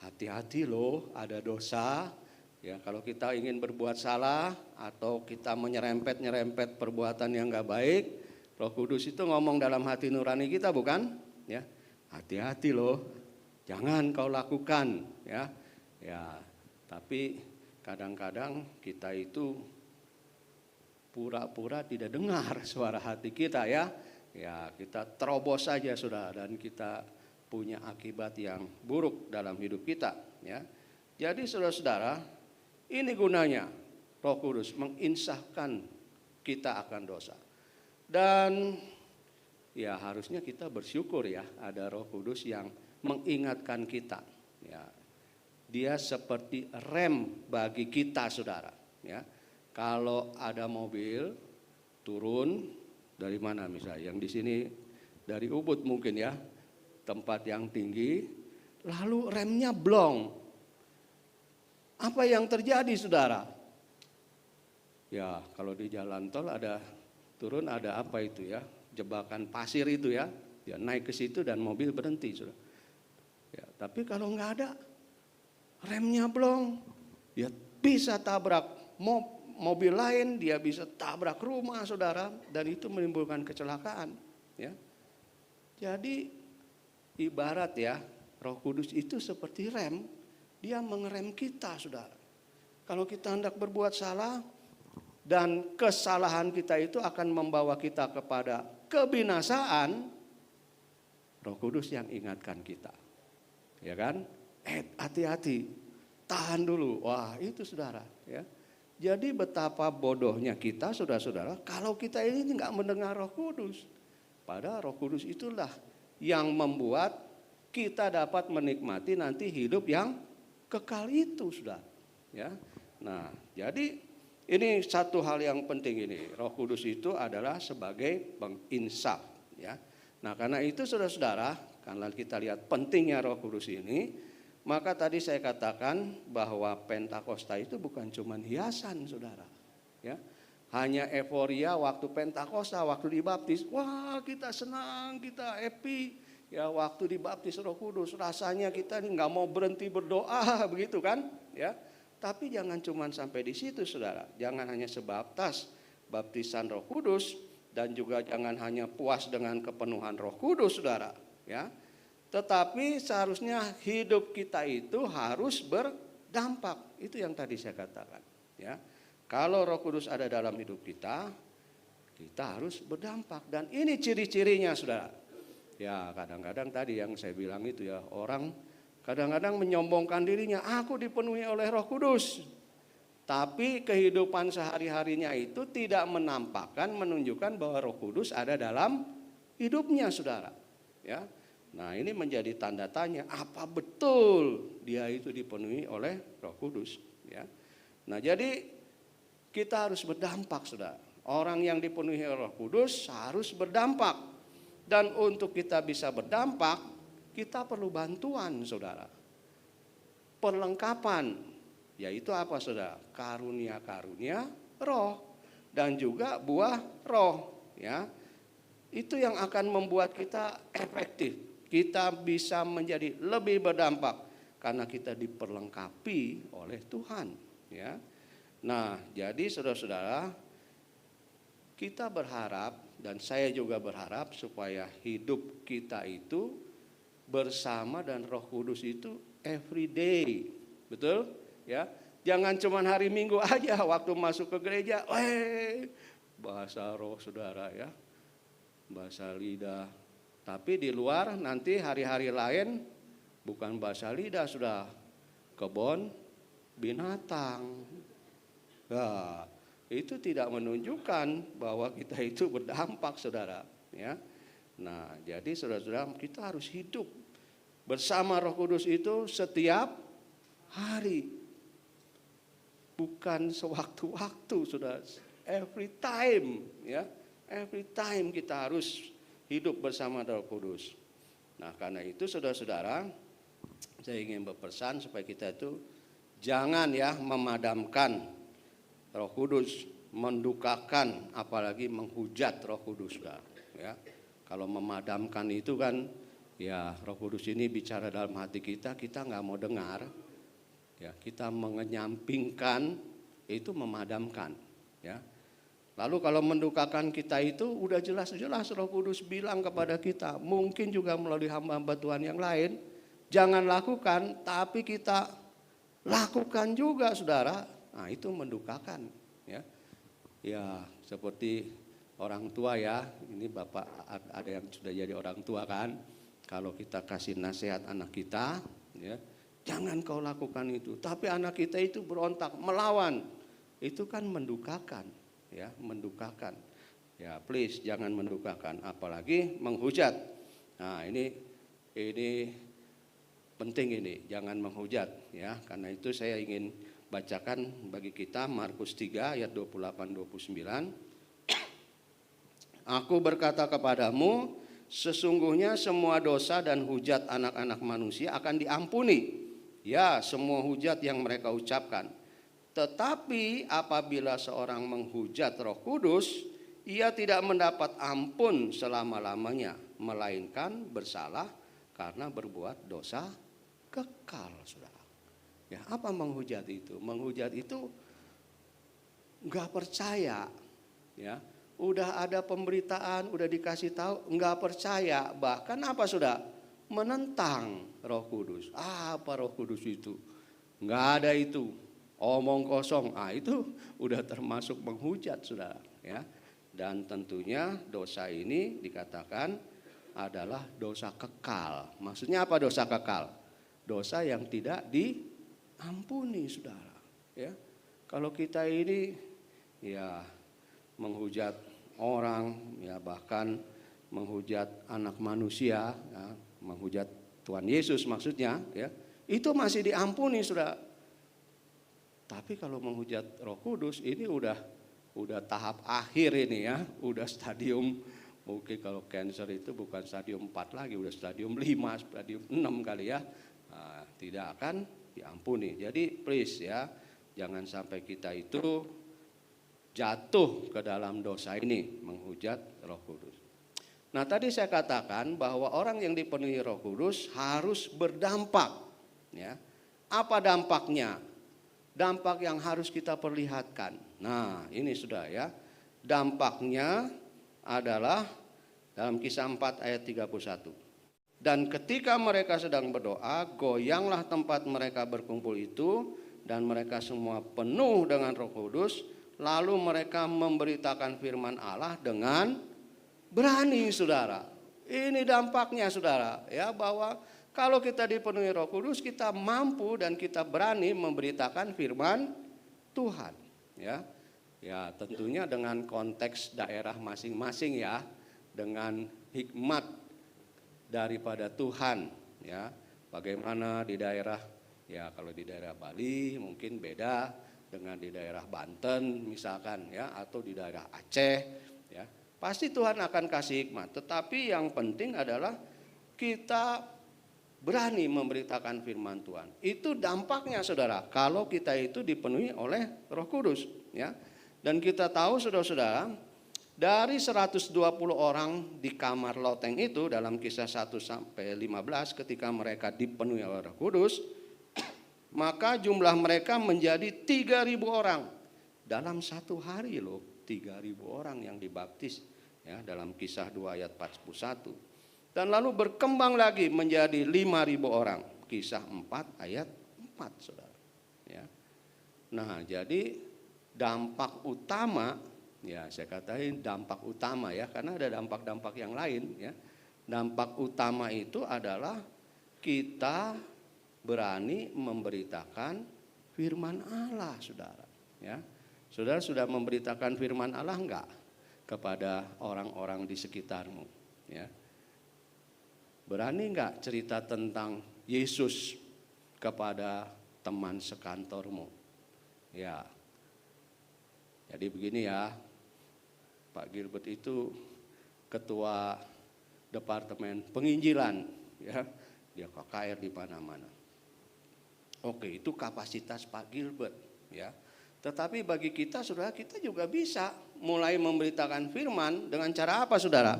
Hati-hati loh, ada dosa. Ya, kalau kita ingin berbuat salah atau kita menyerempet perbuatan yang enggak baik, Roh Kudus itu ngomong dalam hati nurani kita, bukan? Ya, hati-hati loh, jangan kau lakukan. Ya, tapi kadang-kadang kita itu pura-pura tidak dengar suara hati kita, ya. Ya, kita terobos saja sudah, dan kita punya akibat yang buruk dalam hidup kita. Ya, jadi saudara-saudara, ini gunanya Roh Kudus menginsafkan kita akan dosa. Dan ya harusnya kita bersyukur ya ada Roh Kudus yang mengingatkan kita. Ya, dia seperti rem bagi kita, saudara. Ya, kalau ada mobil turun dari mana misalnya, yang di sini dari Ubud mungkin ya, tempat yang tinggi, lalu remnya blong. Apa yang terjadi, saudara? Ya, kalau di jalan tol ada turun, ada apa itu ya, jebakan pasir itu ya, ya naik ke situ dan mobil berhenti, saudara. Ya, tapi kalau nggak ada remnya blong, ya bisa tabrak mobil lain, dia bisa tabrak rumah, saudara, dan itu menimbulkan kecelakaan. Ya, jadi ibarat ya, Roh Kudus itu seperti rem. Dia mengerem kita, saudara. Kalau kita hendak berbuat salah, dan kesalahan kita itu akan membawa kita kepada kebinasaan, Roh Kudus yang ingatkan kita. Ya kan? Hati-hati. tahan dulu. Wah, itu saudara, ya. Jadi betapa bodohnya kita, saudara-saudara, kalau kita ini nggak mendengar Roh Kudus. Padahal Roh Kudus itulah yang membuat kita dapat menikmati nanti hidup yang kekal itu, saudara. Ya, nah, jadi ini satu hal yang penting ini. Roh Kudus itu adalah sebagai penginsaf, ya. Nah, karena itu, saudara-saudara, karena kita lihat pentingnya Roh Kudus ini, maka tadi saya katakan bahwa Pentakosta itu bukan cuma hiasan, saudara. Ya, hanya euforia waktu Pentakosta, waktu dibaptis, wah kita senang, kita happy. Ya, waktu dibaptis Roh Kudus, rasanya kita ini nggak mau berhenti berdoa, begitu kan? Ya, tapi jangan cuma sampai di situ, saudara. Jangan hanya sebatas baptisan Roh Kudus dan juga jangan hanya puas dengan kepenuhan Roh Kudus, saudara. Ya. Tetapi seharusnya hidup kita itu harus berdampak. Itu yang tadi saya katakan. Ya, kalau Roh Kudus ada dalam hidup kita, kita harus berdampak. Dan ini ciri-cirinya, saudara. Ya, kadang-kadang tadi yang saya bilang itu ya, orang kadang-kadang menyombongkan dirinya, aku dipenuhi oleh Roh Kudus. Tapi kehidupan sehari-harinya itu tidak menampakkan, menunjukkan bahwa Roh Kudus ada dalam hidupnya, saudara. Ya. Nah, ini menjadi tanda tanya, apa betul dia itu dipenuhi oleh Roh Kudus, ya. Nah, jadi kita harus berdampak, saudara. Orang yang dipenuhi oleh Roh Kudus harus berdampak. Dan untuk kita bisa berdampak, kita perlu bantuan, saudara. Perlengkapan, yaitu apa, saudara? Karunia-karunia roh dan juga buah roh, ya. Itu yang akan membuat kita efektif. Kita bisa menjadi lebih berdampak karena kita diperlengkapi oleh Tuhan, ya. Nah, jadi saudara-saudara, kita berharap dan saya juga berharap supaya hidup kita itu bersama dan Roh Kudus itu every day. Betul? Ya. Jangan cuma hari Minggu aja waktu masuk ke gereja, bahasa roh, saudara, ya. Bahasa lidah. Tapi di luar nanti hari-hari lain bukan bahasa lidah, sudah kebun binatang. Nah, itu tidak menunjukkan bahwa kita itu berdampak, saudara. Ya. Nah, jadi saudara-saudara, kita harus hidup bersama Roh Kudus itu setiap hari, bukan sewaktu-waktu, saudara. Every time, ya, every time kita harus hidup bersama Roh Kudus. Nah, karena itu saudara-saudara, saya ingin berpesan supaya kita itu jangan ya memadamkan Roh Kudus, mendukakan, apalagi menghujat Roh Kudus, ya. Kalau memadamkan itu kan, ya Roh Kudus ini bicara dalam hati kita, kita nggak mau dengar, ya kita mengenyampingkan, itu memadamkan, ya. Lalu kalau mendukakan kita itu udah jelas-jelas Roh Kudus bilang kepada kita, mungkin juga melalui hamba-hamba Tuhan yang lain, jangan lakukan, tapi kita lakukan juga, saudara. Nah, itu mendukakan, ya. Ya, seperti orang tua, ya. Ini Bapak ada yang sudah jadi orang tua kan. Kalau kita kasih nasihat anak kita, ya, jangan kau lakukan itu. Tapi anak kita itu berontak, melawan. Itu kan mendukakan, ya, mendukakan. Ya, please jangan mendukakan, apalagi menghujat. Nah, ini penting ini, jangan menghujat, ya. Karena itu saya ingin bacakan bagi kita Markus 3 ayat 28-29. Aku berkata kepadamu, sesungguhnya semua dosa dan hujat anak-anak manusia akan diampuni. Ya, semua hujat yang mereka ucapkan. Tetapi apabila seorang menghujat Roh Kudus, ia tidak mendapat ampun selama-lamanya, melainkan bersalah karena berbuat dosa kekal, saudara. Ya, apa menghujat itu? Menghujat itu nggak percaya, ya. Udah ada pemberitaan, udah dikasih tahu, nggak percaya. Bahkan apa, sudah menentang Roh Kudus. Apa Roh Kudus itu? Nggak ada itu. Omong kosong. Ah, itu udah termasuk menghujat, saudara. Ya. Dan tentunya dosa ini dikatakan adalah dosa kekal. Maksudnya apa dosa kekal? Dosa yang tidak ampuni saudara. Ya, kalau kita ini ya menghujat orang, ya bahkan menghujat anak manusia, ya, menghujat Tuhan Yesus maksudnya, ya itu masih diampuni saudara. Tapi kalau menghujat Roh Kudus ini udah tahap akhir ini ya, udah stadium, mungkin kalau cancer itu bukan stadium 4 lagi, udah stadium 5, stadium 6 kali ya. Nah, tidak akan diampuni. Jadi please ya, jangan sampai kita itu jatuh ke dalam dosa ini, menghujat Roh Kudus. Nah, tadi saya katakan bahwa orang yang dipenuhi Roh Kudus harus berdampak, ya. Apa dampaknya? Dampak yang harus kita perlihatkan. Nah, ini sudah ya. Dampaknya adalah dalam Kisah 4 ayat 31. Dan ketika mereka sedang berdoa, goyanglah tempat mereka berkumpul itu, dan mereka semua penuh dengan Roh Kudus, lalu mereka memberitakan firman Allah dengan berani, saudara. Ini dampaknya, saudara, ya, bahwa kalau kita dipenuhi Roh Kudus, kita mampu dan kita berani memberitakan firman Tuhan, ya. Ya, tentunya dengan konteks daerah masing-masing ya, dengan hikmat daripada Tuhan, ya. Bagaimana di daerah, ya kalau di daerah Bali mungkin beda dengan di daerah Banten misalkan ya, atau di daerah Aceh, ya. Pasti Tuhan akan kasih hikmat, tetapi yang penting adalah kita berani memberitakan firman Tuhan. Itu dampaknya saudara, kalau kita itu dipenuhi oleh Roh Kudus, ya. Dan kita tahu saudara-saudara, dari 120 orang di kamar loteng itu dalam Kisah 1 sampai 15 ketika mereka dipenuhi oleh Roh Kudus, maka jumlah mereka menjadi 3.000 orang. Dalam satu hari loh, 3.000 orang yang dibaptis, ya, dalam Kisah 2 ayat 41. Dan lalu berkembang lagi menjadi 5.000 orang. Kisah 4 ayat 4 saudara. Ya. Nah, jadi dampak utama, ya saya katakan dampak utama ya, karena ada dampak-dampak yang lain ya. Dampak utama itu adalah kita berani memberitakan firman Allah, saudara. Ya. Saudara sudah memberitakan firman Allah enggak kepada orang-orang di sekitarmu? Ya. Berani enggak cerita tentang Yesus kepada teman sekantormu? Ya. Jadi begini ya, Pak Gilbert itu ketua departemen penginjilan, ya. Dia KKR di mana-mana. Oke, itu kapasitas Pak Gilbert, ya. Tetapi bagi kita, saudara, kita juga bisa mulai memberitakan firman dengan cara apa, saudara?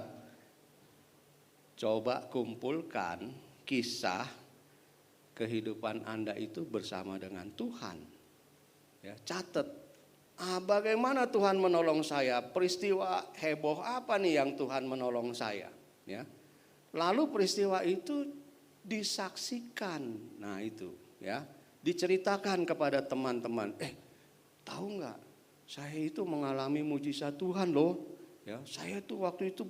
Coba kumpulkan kisah kehidupan Anda itu bersama dengan Tuhan. Ya, catat. Bagaimana Tuhan menolong saya? Peristiwa heboh apa nih yang Tuhan menolong saya? Ya. Lalu peristiwa itu disaksikan. Nah itu, ya, diceritakan kepada teman-teman. Tahu nggak? Saya itu mengalami mujizat Tuhan loh. Ya, saya tuh waktu itu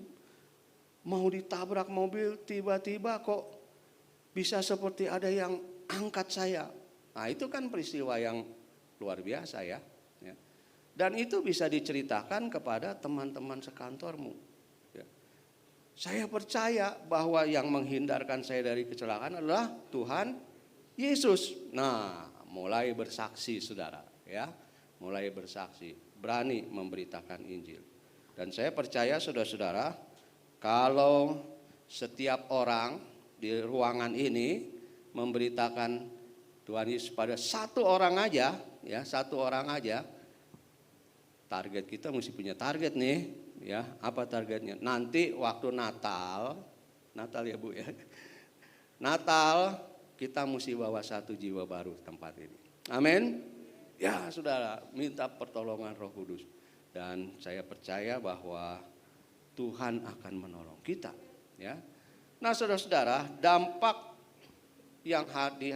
mau ditabrak mobil, tiba-tiba kok bisa seperti ada yang angkat saya. Nah itu kan peristiwa yang luar biasa ya. Dan itu bisa diceritakan kepada teman-teman sekantormu. Ya. Saya percaya bahwa yang menghindarkan saya dari kecelakaan adalah Tuhan Yesus. Nah, mulai bersaksi saudara, ya, mulai bersaksi, berani memberitakan Injil. Dan saya percaya saudara-saudara, kalau setiap orang di ruangan ini memberitakan Tuhan Yesus pada satu orang aja, ya, satu orang aja, target kita mesti punya target nih, ya. Apa targetnya? Nanti waktu Natal ya Bu ya. Natal kita mesti bawa 1 jiwa baru tempat ini. Amin. Ya, saudara, minta pertolongan Roh Kudus. Dan saya percaya bahwa Tuhan akan menolong kita, ya. Nah, saudara-saudara, dampak yang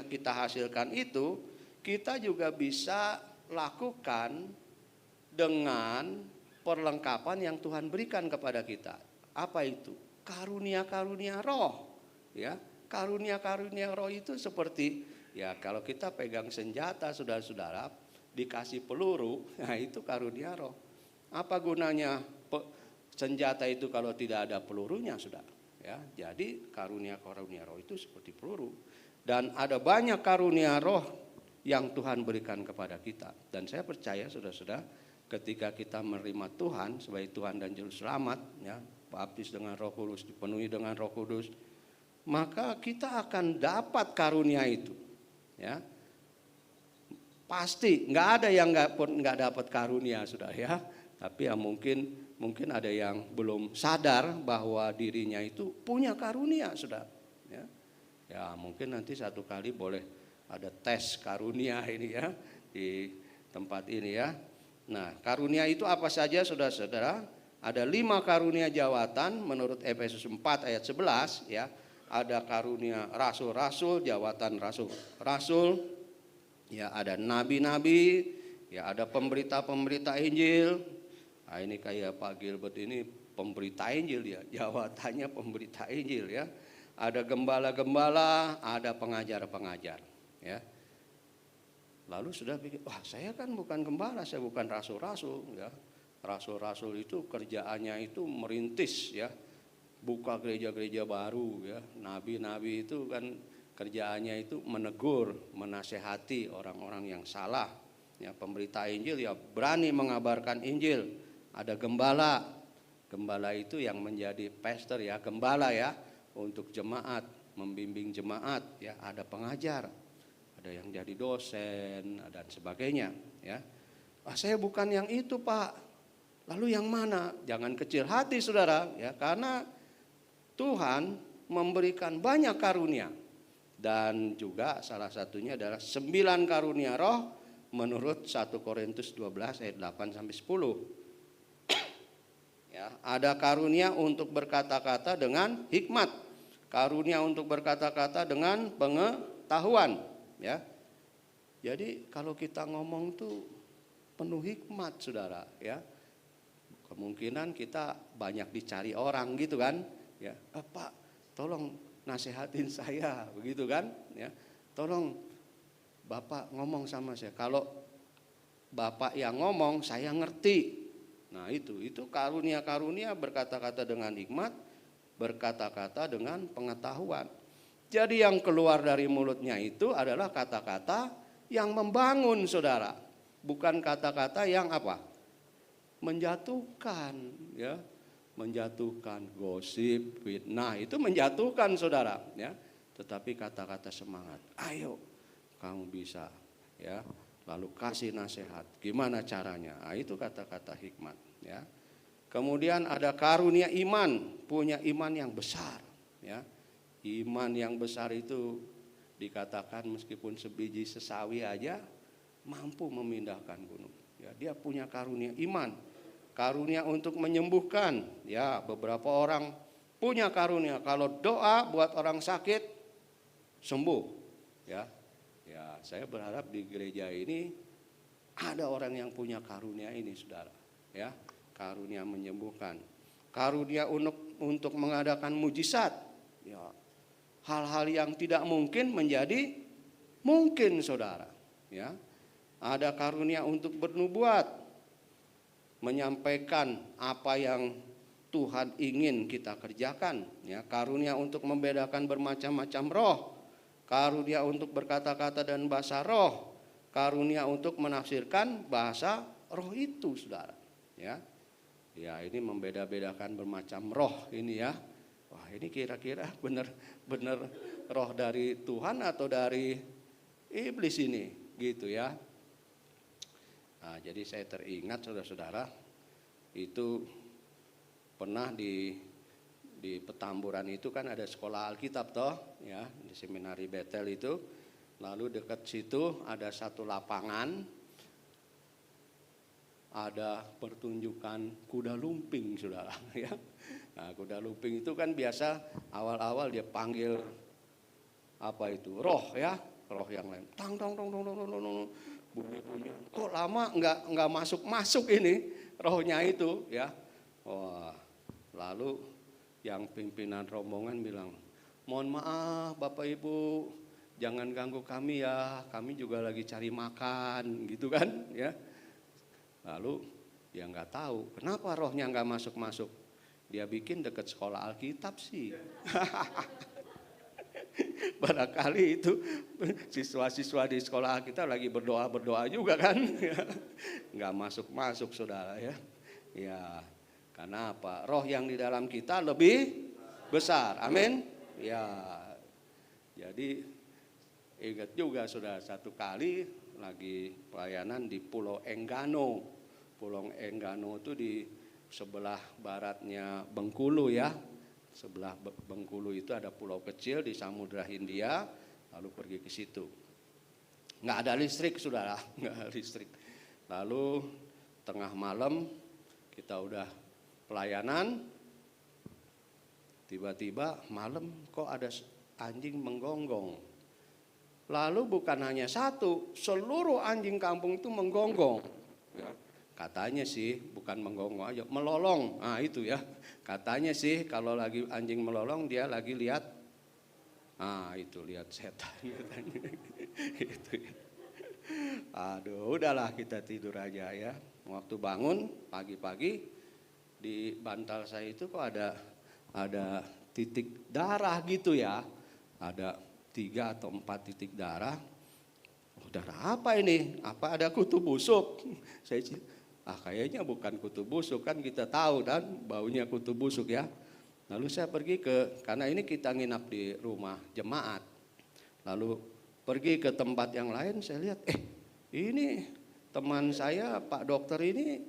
kita hasilkan itu kita juga bisa lakukan dengan perlengkapan yang Tuhan berikan kepada kita. Apa itu? Karunia-karunia roh, ya. Karunia-karunia roh itu seperti Ya kalau kita pegang senjata saudara-saudara, dikasih peluru, nah itu karunia roh. Apa gunanya senjata itu kalau tidak ada pelurunya, saudara? Ya, jadi karunia-karunia roh itu seperti peluru. Dan ada banyak karunia roh yang Tuhan berikan kepada kita. Dan saya percaya saudara-saudara, ketika kita menerima Tuhan sebagai Tuhan dan Juru Selamat, ya, baptis dengan Roh Kudus, dipenuhi dengan Roh Kudus, maka kita akan dapat karunia itu. Ya, pasti nggak ada yang nggak dapat karunia, saudara ya. Tapi ya mungkin ada yang belum sadar bahwa dirinya itu punya karunia, saudara. Ya mungkin nanti satu kali boleh ada tes karunia ini ya di tempat ini ya. Nah karunia itu apa saja, saudara-saudara? Ada 5 karunia jawatan menurut Efesus 4 ayat 11 ya. Ada karunia rasul-rasul, jawatan rasul-rasul, ya ada nabi-nabi, ya ada pemberita-pemberita Injil. Nah, ini kayak Pak Gilbert ini pemberita Injil ya, jawatannya pemberita Injil ya. Ada gembala-gembala, ada pengajar-pengajar, ya. Lalu sudah pikir, wah saya kan bukan gembala, saya bukan rasul-rasul, ya. Rasul-rasul itu kerjaannya itu merintis, ya. Buka gereja-gereja baru ya. Nabi-nabi itu kan kerjaannya itu menegur, menasehati orang-orang yang salah. Ya, pemberita Injil ya berani mengabarkan Injil. Ada gembala. Gembala itu yang menjadi pastor ya, gembala ya untuk jemaat, membimbing jemaat ya. Ada pengajar. Ada yang jadi dosen dan sebagainya ya. Saya bukan yang itu, Pak. Lalu yang mana? Jangan kecil hati, saudara ya, karena Tuhan memberikan banyak karunia. Dan juga salah satunya adalah 9 karunia roh menurut 1 Korintus 12 ayat 8 sampai 10. Ya, ada karunia untuk berkata-kata dengan hikmat. Karunia untuk berkata-kata dengan pengetahuan, ya. Jadi kalau kita ngomong tuh penuh hikmat, saudara, ya. Kemungkinan kita banyak dicari orang gitu kan. Ya, Pak, tolong nasihatin saya, begitu kan? Ya, tolong Bapak ngomong sama saya. Kalau Bapak yang ngomong, saya ngerti. Nah itu karunia-karunia berkata-kata dengan hikmat, berkata-kata dengan pengetahuan. Jadi yang keluar dari mulutnya itu adalah kata-kata yang membangun, saudara. Bukan kata-kata yang apa? Menjatuhkan, ya. Menjatuhkan, gosip, fitnah, itu menjatuhkan, saudara ya. Tetapi kata-kata semangat, ayo kamu bisa ya. Lalu kasih nasihat, gimana caranya? Nah, itu kata-kata hikmat ya. Kemudian ada karunia iman, punya iman yang besar ya. Iman yang besar itu dikatakan meskipun sebiji sesawi aja mampu memindahkan gunung ya. Dia punya karunia iman. Karunia untuk menyembuhkan, ya beberapa orang punya karunia. Kalau doa buat orang sakit sembuh, ya. Ya saya berharap di gereja ini ada orang yang punya karunia ini, saudara, ya. Karunia menyembuhkan, karunia untuk mengadakan mujizat, ya. Hal-hal yang tidak mungkin menjadi mungkin, saudara, ya. Ada karunia untuk bernubuat, menyampaikan apa yang Tuhan ingin kita kerjakan ya. Karunia untuk membedakan bermacam-macam roh, karunia untuk berkata-kata dan bahasa roh, karunia untuk menafsirkan bahasa roh itu, saudara ya. Ya ini membeda-bedakan bermacam roh ini ya. Wah ini kira-kira benar roh dari Tuhan atau dari iblis ini gitu ya. Nah, jadi saya teringat saudara-saudara itu pernah di Petamburan itu kan ada sekolah Alkitab toh ya, di seminari Betel itu. Lalu dekat situ ada satu lapangan, ada pertunjukan kuda lumping, saudara ya. Nah, kuda lumping itu kan biasa awal-awal dia panggil apa itu roh ya, roh yang lain. Tang tong tong tong tong tong tong. Bunyi-bunyi, kok lama nggak masuk ini rohnya itu ya. Wah, lalu yang pimpinan rombongan bilang, mohon maaf Bapak Ibu, jangan ganggu kami ya, kami juga lagi cari makan gitu kan ya. Lalu dia nggak tahu kenapa rohnya nggak masuk-masuk. Dia bikin dekat sekolah Alkitab sih. Barangkali itu siswa-siswa di sekolah kita lagi berdoa juga kan. Nggak masuk-masuk saudara ya. Ya, karena apa? Roh yang di dalam kita lebih besar. Amin. Ya, jadi ingat juga saudara, satu kali lagi pelayanan di Pulau Enggano. Pulau Enggano itu di sebelah baratnya Bengkulu ya. Sebelah Bengkulu itu ada pulau kecil di Samudra Hindia, lalu pergi ke situ. Nggak ada listrik saudara, nggak ada listrik. Lalu tengah malam kita udah pelayanan, tiba-tiba malam kok ada anjing menggonggong. Lalu bukan hanya satu, seluruh anjing kampung itu menggonggong. Ya. Katanya sih bukan menggonggong aja, melolong. Nah itu ya. Katanya sih kalau lagi anjing melolong dia lagi lihat, itu lihat setan. Itu ya. Aduh, udahlah kita tidur aja ya. Waktu bangun pagi-pagi di bantal saya itu kok ada titik darah gitu ya. Ada 3 atau 4 titik darah. Darah apa ini? Apa ada kutu busuk? Saya kayaknya bukan kutu busuk, kan kita tahu dan baunya kutu busuk ya. Lalu saya pergi karena ini kita nginap di rumah jemaat. Lalu pergi ke tempat yang lain, saya lihat, ini teman saya Pak Dokter ini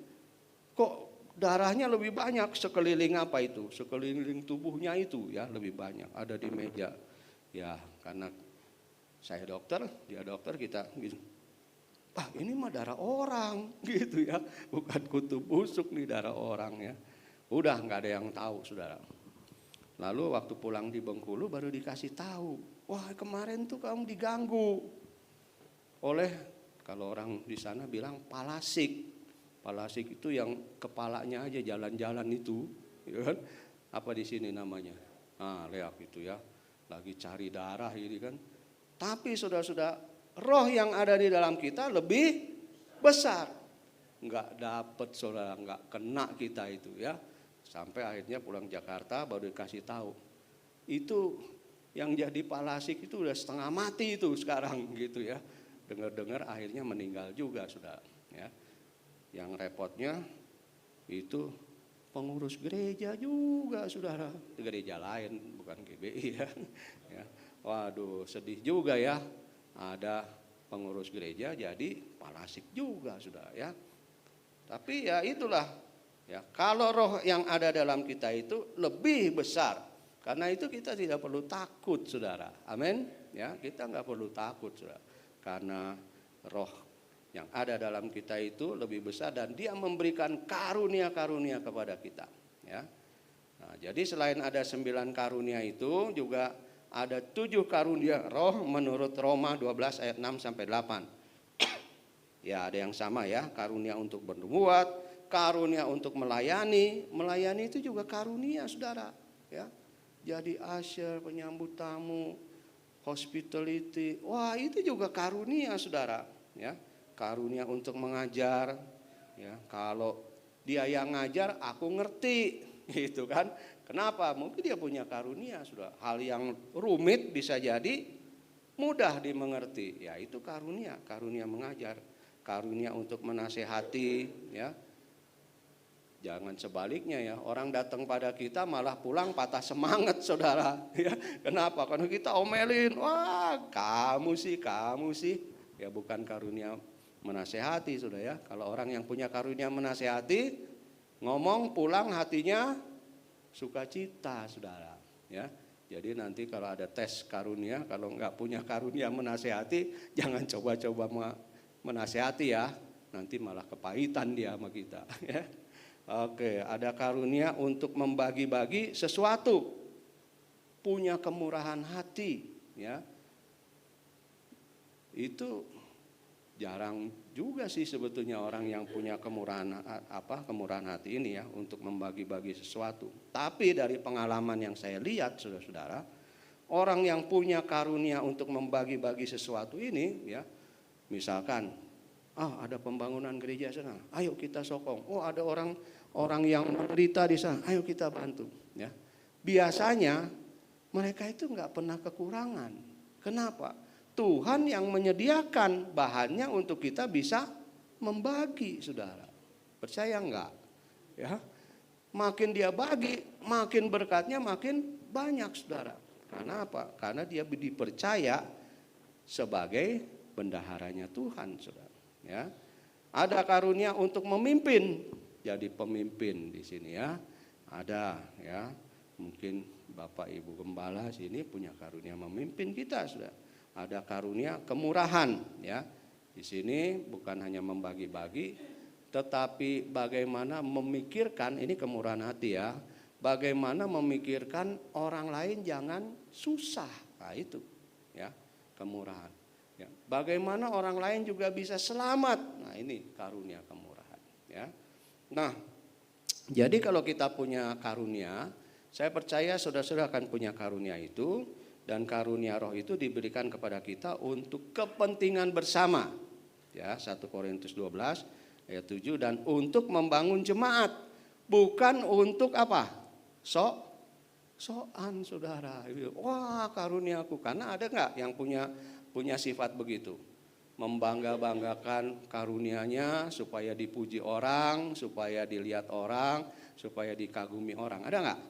kok darahnya lebih banyak sekeliling apa itu? Sekeliling tubuhnya itu ya lebih banyak, ada di meja. Ya karena saya dokter, dia dokter, kita gitu. Ini mah darah orang gitu ya, bukan kutu busuk nih, darah orang ya. Udah nggak ada yang tahu saudara. Lalu waktu pulang di Bengkulu baru dikasih tahu, wah kemarin tuh kamu diganggu oleh, kalau orang di sana bilang palasik. Palasik itu yang kepalanya aja jalan-jalan itu, ya kan? Apa di sini namanya? Leak itu ya, lagi cari darah ini kan. Tapi saudara-saudara, roh yang ada di dalam kita lebih besar. Enggak dapet saudara, enggak kena kita itu ya. Sampai akhirnya pulang Jakarta baru dikasih tahu. Itu yang jadi palasik itu udah setengah mati itu sekarang gitu ya. Dengar-dengar akhirnya meninggal juga saudara ya. Yang repotnya itu pengurus gereja juga saudara. Gereja lain bukan GBI ya. Waduh sedih juga ya. Ada pengurus gereja jadi palasik juga sudah ya. Tapi ya itulah ya, kalau roh yang ada dalam kita itu lebih besar. Karena itu kita tidak perlu takut saudara. Amin. Ya, kita nggak perlu takut saudara. Karena roh yang ada dalam kita itu lebih besar dan dia memberikan karunia-karunia kepada kita ya. Nah, jadi selain ada 9 karunia itu juga ada 7 karunia roh menurut Roma 12 ayat 6 sampai 8. Ya ada yang sama ya, karunia untuk bernubuat, karunia untuk melayani. Melayani itu juga karunia saudara ya. Jadi usher, penyambut tamu, hospitality. Wah itu juga karunia saudara ya. Karunia untuk mengajar ya. Kalau dia yang ngajar aku ngerti gitu kan. Kenapa? Mungkin dia punya karunia sudah. Hal yang rumit bisa jadi mudah dimengerti. Ya itu karunia, karunia mengajar, karunia untuk menasehati ya. Jangan sebaliknya ya, orang datang pada kita malah pulang patah semangat saudara ya. Kenapa? Karena kita omelin, wah kamu sih. Ya bukan karunia menasehati sudah ya. Kalau orang yang punya karunia menasehati, ngomong pulang hatinya sukacita saudara ya. Jadi nanti kalau ada tes karunia, kalau nggak punya karunia menasehati, jangan coba-coba menasehati ya. Nanti malah kepahitan dia sama kita ya. Oke, ada karunia untuk membagi-bagi sesuatu. Punya kemurahan hati ya. Itu jarang juga sih sebetulnya orang yang punya kemurahan hati ini ya untuk membagi-bagi sesuatu. Tapi dari pengalaman yang saya lihat saudara-saudara, orang yang punya karunia untuk membagi-bagi sesuatu ini, ya, misalkan, ada pembangunan gereja sana, ayo kita sokong. Oh, ada orang yang menderita di sana, ayo kita bantu. Ya, biasanya mereka itu nggak pernah kekurangan. Kenapa? Tuhan yang menyediakan bahannya untuk kita bisa membagi, saudara. Percaya enggak? Ya, makin dia bagi, makin berkatnya makin banyak, saudara. Karena apa? Karena dia dipercaya sebagai bendaharanya Tuhan, saudara. Ya, ada karunia untuk memimpin, jadi pemimpin di sini ya. Ada ya, mungkin Bapak Ibu Gembala sini punya karunia memimpin kita, saudara. Ada karunia kemurahan ya. Di sini bukan hanya membagi-bagi, tetapi bagaimana memikirkan, ini kemurahan hati ya, bagaimana memikirkan orang lain jangan susah. Nah itu ya, kemurahan ya. Bagaimana orang lain juga bisa selamat. Nah ini karunia kemurahan ya. Nah, jadi kalau kita punya karunia, saya percaya saudara-saudara akan punya karunia itu. Dan karunia roh itu diberikan kepada kita untuk kepentingan bersama. Ya, 1 Korintus 12 ayat 7, dan untuk membangun jemaat, bukan untuk apa? Soan, saudara. Wah, karuniaku. Karena ada enggak yang punya sifat begitu? Membangga-banggakan karunianya supaya dipuji orang, supaya dilihat orang, supaya dikagumi orang. Ada enggak?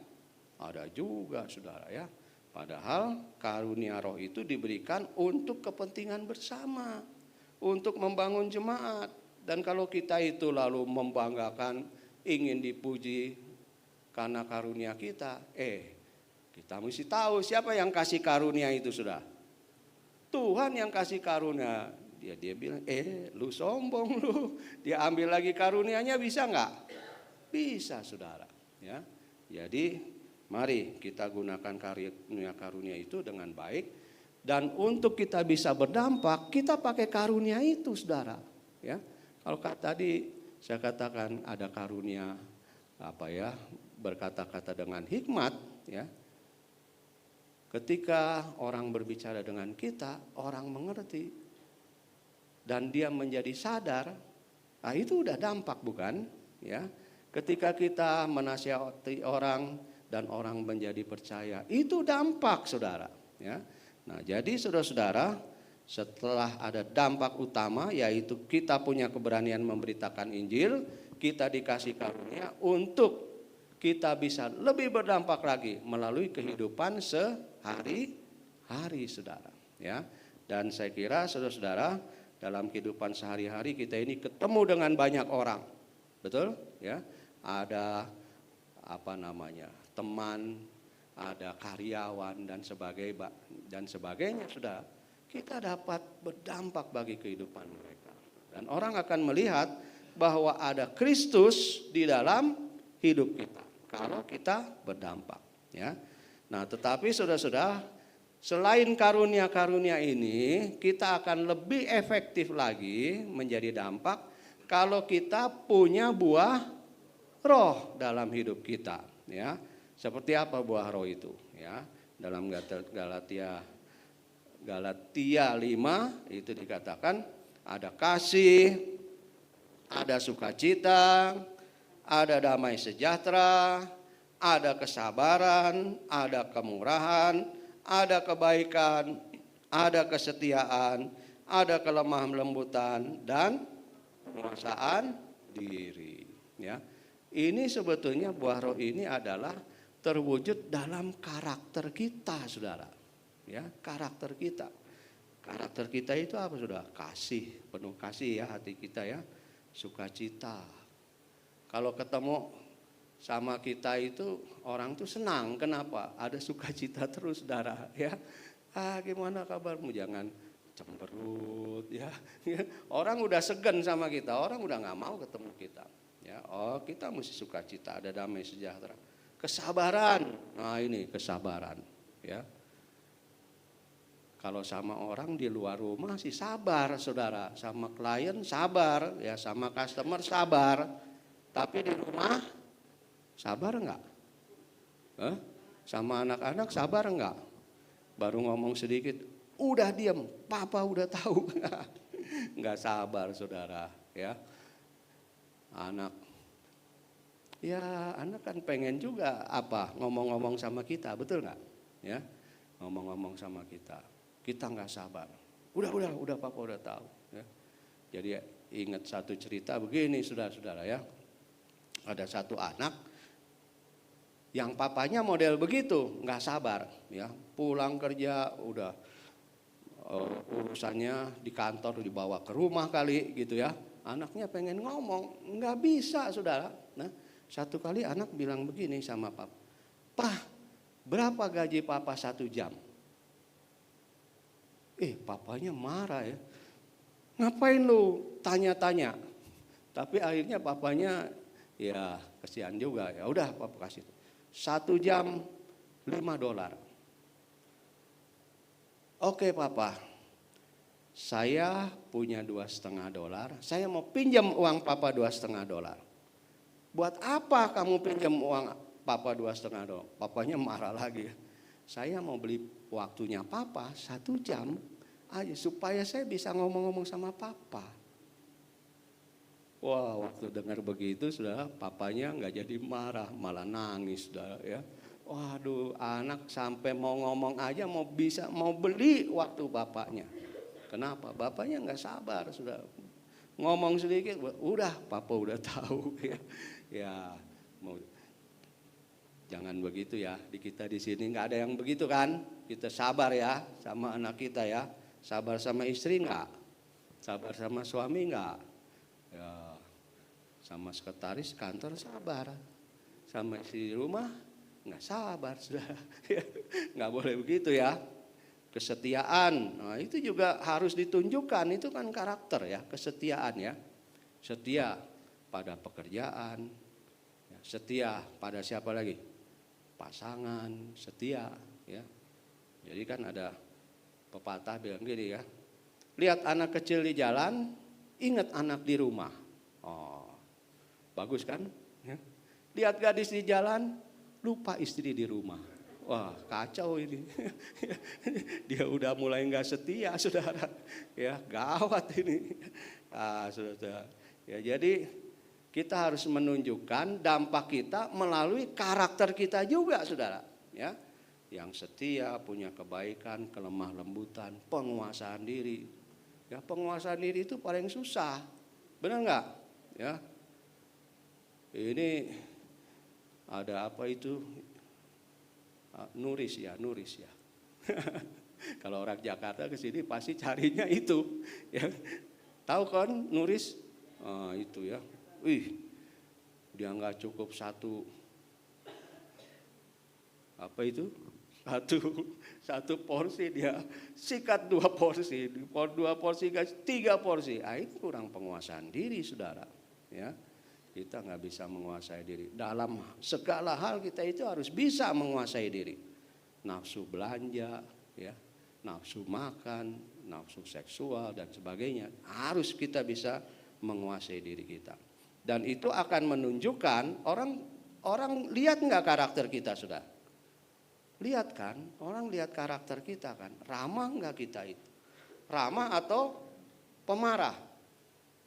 Ada juga, saudara ya. Padahal karunia roh itu diberikan untuk kepentingan bersama, untuk membangun jemaat. Dan kalau kita itu lalu membanggakan, ingin dipuji karena karunia kita, kita mesti tahu siapa yang kasih karunia itu, sudah. Tuhan yang kasih karunia. Dia bilang, lu sombong lu. Dia ambil lagi karunianya, bisa enggak? Bisa, saudara. Ya, jadi mari kita gunakan karunia itu dengan baik, dan untuk kita bisa berdampak kita pakai karunia itu, saudara. Ya, kalau tadi saya katakan ada karunia berkata-kata dengan hikmat, ya. Ketika orang berbicara dengan kita, orang mengerti dan dia menjadi sadar, itu udah dampak, bukan? Ya, ketika kita menasihati orang dan orang menjadi percaya, itu dampak, saudara. Ya. Nah, jadi saudara-saudara, setelah ada dampak utama, yaitu kita punya keberanian memberitakan Injil, kita dikasih karunia untuk kita bisa lebih berdampak lagi melalui kehidupan sehari-hari, saudara. Ya. Dan saya kira saudara-saudara, dalam kehidupan sehari-hari kita ini ketemu dengan banyak orang, betul? Ya, ada teman, ada karyawan dan sebagainya, sudah. Kita dapat berdampak bagi kehidupan mereka. Dan orang akan melihat bahwa ada Kristus di dalam hidup kita kalau kita berdampak, ya. Nah, tetapi saudara-saudara, selain karunia-karunia ini, kita akan lebih efektif lagi menjadi dampak kalau kita punya buah roh dalam hidup kita, ya. Seperti apa buah roh itu, ya? Dalam Galatia 5 itu dikatakan ada kasih, ada sukacita, ada damai sejahtera, ada kesabaran, ada kemurahan, ada kebaikan, ada kesetiaan, ada kelemah lembutan dan penguasaan diri, ya. Ini sebetulnya buah roh ini adalah terwujud dalam karakter kita, saudara. Ya, karakter kita. Karakter kita itu apa, saudara? Kasih, penuh kasih ya hati kita, ya. Sukacita. Kalau ketemu sama kita itu orang tuh senang. Kenapa? Ada sukacita terus, saudara, ya. Gimana kabarmu? Jangan cemberut, ya. Orang udah segan sama kita, orang udah nggak mau ketemu kita. Ya, kita mesti sukacita, ada damai sejahtera, kesabaran. Nah, ini kesabaran, ya. Kalau sama orang di luar rumah sih sabar, saudara. Sama klien sabar, ya, sama customer sabar. Tapi di rumah sabar enggak? Sama anak-anak sabar enggak? Baru ngomong sedikit, udah diam, papa udah tahu. Nggak sabar saudara ya. Anak kan pengen juga ngomong-ngomong sama kita, betul nggak? Ya, ngomong-ngomong sama kita. Kita nggak sabar. Udah papa udah tahu. Ya. Jadi ingat satu cerita begini saudara-saudara ya. Ada satu anak yang papanya model begitu, nggak sabar. Ya, pulang kerja udah urusannya di kantor dibawa ke rumah kali gitu ya. Anaknya pengen ngomong, nggak bisa saudara. Nah, satu kali anak bilang begini sama papa, "Pak, berapa gaji papa 1 jam?" Papanya marah ya. "Ngapain lu tanya-tanya?" Tapi akhirnya papanya ya kasihan juga. Ya udah papa kasih. 1 jam $5. "Oke papa, saya punya $2,5. Saya mau pinjam uang papa $2,5. "Buat apa kamu pinjam uang papa $2,5? Papanya marah lagi. "Saya mau beli waktunya papa 1 jam aja supaya saya bisa ngomong-ngomong sama papa." Wah, waktu dengar begitu saudara, papanya nggak jadi marah, malah nangis saudara ya. Waduh, anak sampai mau ngomong aja mau beli waktu bapaknya. Kenapa? Bapaknya nggak sabar saudara. Ngomong sedikit, udah papa udah tahu ya. Ya, jangan begitu ya. Di kita di sini nggak ada yang begitu kan? Kita sabar ya sama anak kita ya. Sabar sama istri nggak? Sabar sama suami nggak? Ya, sama sekretaris kantor sabar. Sama istri di rumah nggak sabar sudah. Nggak boleh begitu ya. Kesetiaan, nah itu juga harus ditunjukkan. Itu kan karakter ya, kesetiaan ya. Setia pada pekerjaan, setia pada siapa lagi? Pasangan, setia ya. Jadi kan ada pepatah bilang gini ya, lihat anak kecil di jalan, ingat anak di rumah. Oh, bagus kan? Ya. Lihat gadis di jalan, lupa istri di rumah. Wah, kacau ini. Dia udah mulai nggak setia, saudara. Ya, gawat ini. Saudara. Ya, jadi kita harus menunjukkan dampak kita melalui karakter kita juga, saudara. Ya, yang setia, punya kebaikan, kelemah lembutan, penguasaan diri. Ya, penguasaan diri itu paling susah, benar nggak? Ya, ini ada apa itu? Nuris ya. Kalau orang Jakarta ke sini pasti carinya itu. Ya, tahu kan Nuris? Itu ya. Dia nggak cukup satu porsi, dia sikat 2 porsi, 2 porsi guys, 3 porsi. Itu kurang penguasaan diri saudara. Ya, kita nggak bisa menguasai diri. Dalam segala hal kita itu harus bisa menguasai diri. Nafsu belanja, ya, nafsu makan, nafsu seksual dan sebagainya. Harus kita bisa menguasai diri kita. Dan itu akan menunjukkan orang lihat nggak karakter kita sudah. Lihat kan, orang lihat karakter kita kan. Ramah nggak kita itu? Ramah atau pemarah?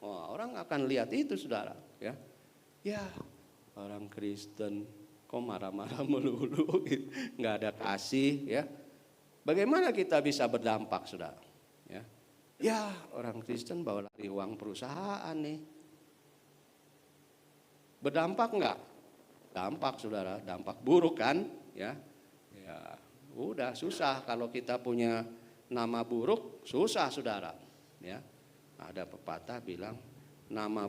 Wah, orang akan lihat itu saudara. Ya. Ya, orang Kristen kok marah-marah melulu, nggak ada kasih, ya. Bagaimana kita bisa berdampak, saudara? Ya, orang Kristen bawa lari uang perusahaan nih. Berdampak nggak? Dampak, saudara. Dampak buruk kan? Ya, udah susah kalau kita punya nama buruk, susah, saudara. Ya, ada pepatah bilang nama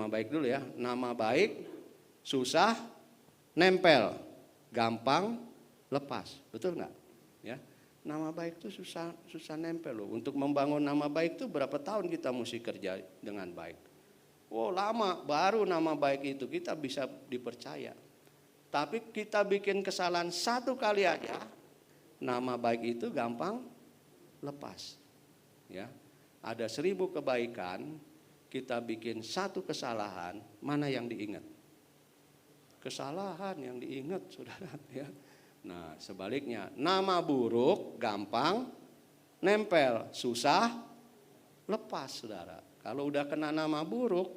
baik dulu ya. Nama baik susah nempel, gampang lepas. Betul nggak? Ya. Nama baik itu susah nempel loh. Untuk membangun nama baik itu berapa tahun kita mesti kerja dengan baik? Lama baru nama baik itu kita bisa dipercaya. Tapi kita bikin kesalahan 1 kali aja, nama baik itu gampang lepas. Ya. Ada 1000 kebaikan, kita bikin 1 kesalahan, mana yang diingat? Kesalahan yang diingat, saudara. Ya. Nah, sebaliknya, nama buruk gampang nempel, susah lepas, saudara. Kalau udah kena nama buruk,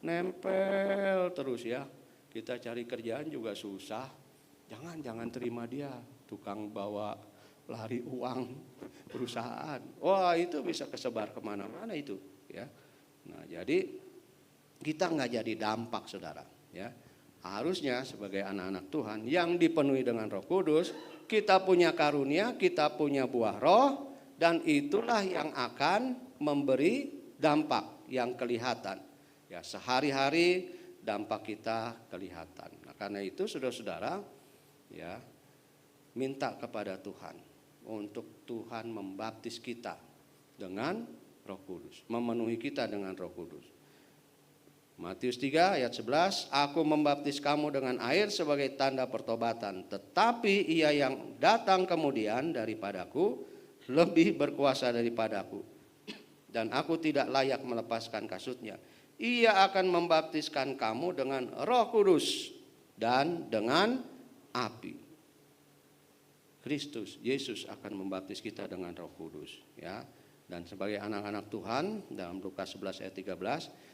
nempel terus ya. Kita cari kerjaan juga susah. Jangan terima dia, tukang bawa lari uang perusahaan. Wah, itu bisa kesebar kemana-mana itu, ya. Nah, jadi kita nggak jadi dampak, saudara, ya. Harusnya sebagai anak-anak Tuhan yang dipenuhi dengan Roh Kudus, kita punya karunia, kita punya buah Roh, dan itulah yang akan memberi dampak yang kelihatan. Ya, sehari-hari dampak kita kelihatan. Nah, karena itu saudara-saudara, ya, minta kepada Tuhan untuk Tuhan membaptis kita dengan Roh Kudus, memenuhi kita dengan Roh Kudus. Matius 3 ayat 11, aku membaptis kamu dengan air sebagai tanda pertobatan, tetapi ia yang datang kemudian daripadaku lebih berkuasa daripadaku, dan aku tidak layak melepaskan kasutnya. Ia akan membaptiskan kamu dengan Roh Kudus dan dengan api. Kristus, Yesus akan membaptis kita dengan Roh Kudus, ya. Dan sebagai anak-anak Tuhan, dalam Lukas 11 ayat 13,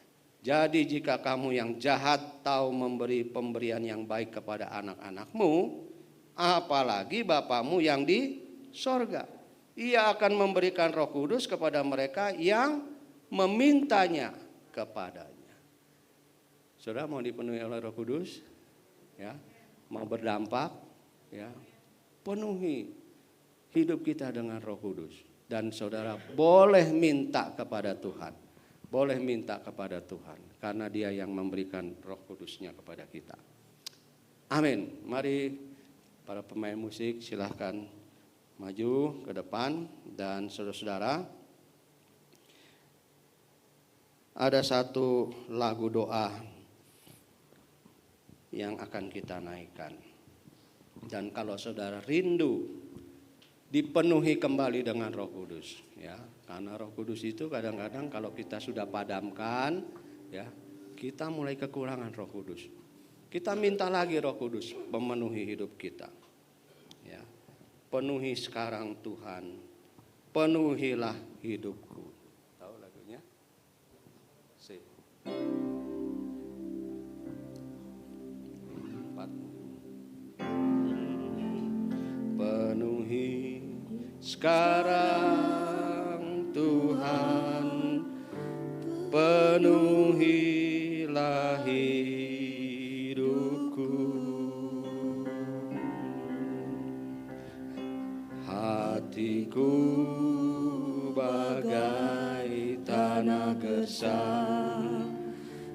jadi jika kamu yang jahat tahu memberi pemberian yang baik kepada anak-anakmu, apalagi Bapamu yang di sorga. Ia akan memberikan Roh Kudus kepada mereka yang memintanya kepadanya. Saudara mau dipenuhi oleh Roh Kudus? Ya, mau berdampak? Ya, penuhi hidup kita dengan Roh Kudus. Dan saudara boleh minta kepada Tuhan. Boleh minta kepada Tuhan, karena Dia yang memberikan Roh Kudusnya kepada kita. Amin. Mari para pemain musik silahkan maju ke depan. Dan saudara-saudara, ada satu lagu doa yang akan kita naikkan. Dan kalau saudara rindu dipenuhi kembali dengan Roh Kudus, ya, karena Roh Kudus itu kadang-kadang kalau kita sudah padamkan, ya, kita mulai kekurangan Roh Kudus. Kita minta lagi Roh Kudus memenuhi hidup kita, ya. Penuhi sekarang Tuhan, penuhilah hidupku. Tahu lagunya? Si. 4. Penuhi sekarang Tuhan, penuhilah hidupku. Hatiku bagai tanah gersang,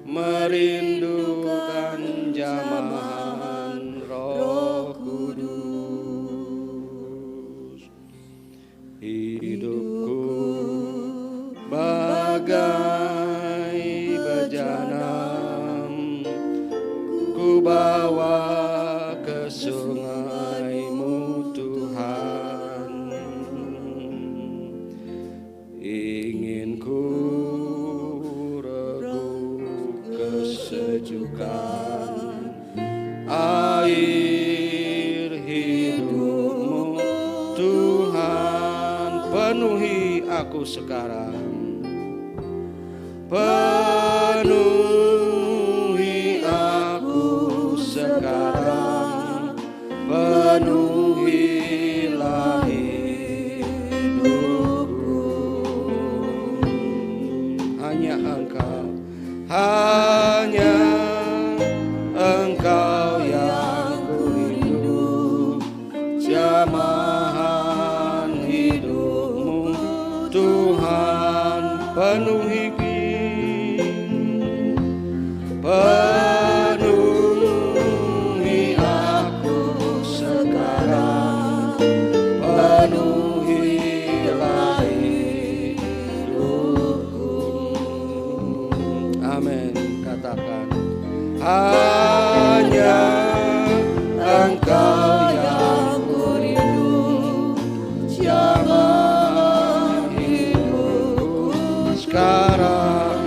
merindukan jamahan Roh Kudus. Hidupku bagai bejanam, ku bawa ke sungai-Mu Tuhan. Ingin ku reguk kesejukan air hidup-Mu Tuhan. Penuhi aku sekarang, penuhi aku sekarang, penuhilah hidupku. Hanya Engkau, hanya Engkau yang ku rindu, jamahan hidupmu Tuhan. Penuhi aku sekarang, penuhilah hidupku. Amin. Katakan, hanya Engkau yang ku rindu, jamahan hidupku sekarang.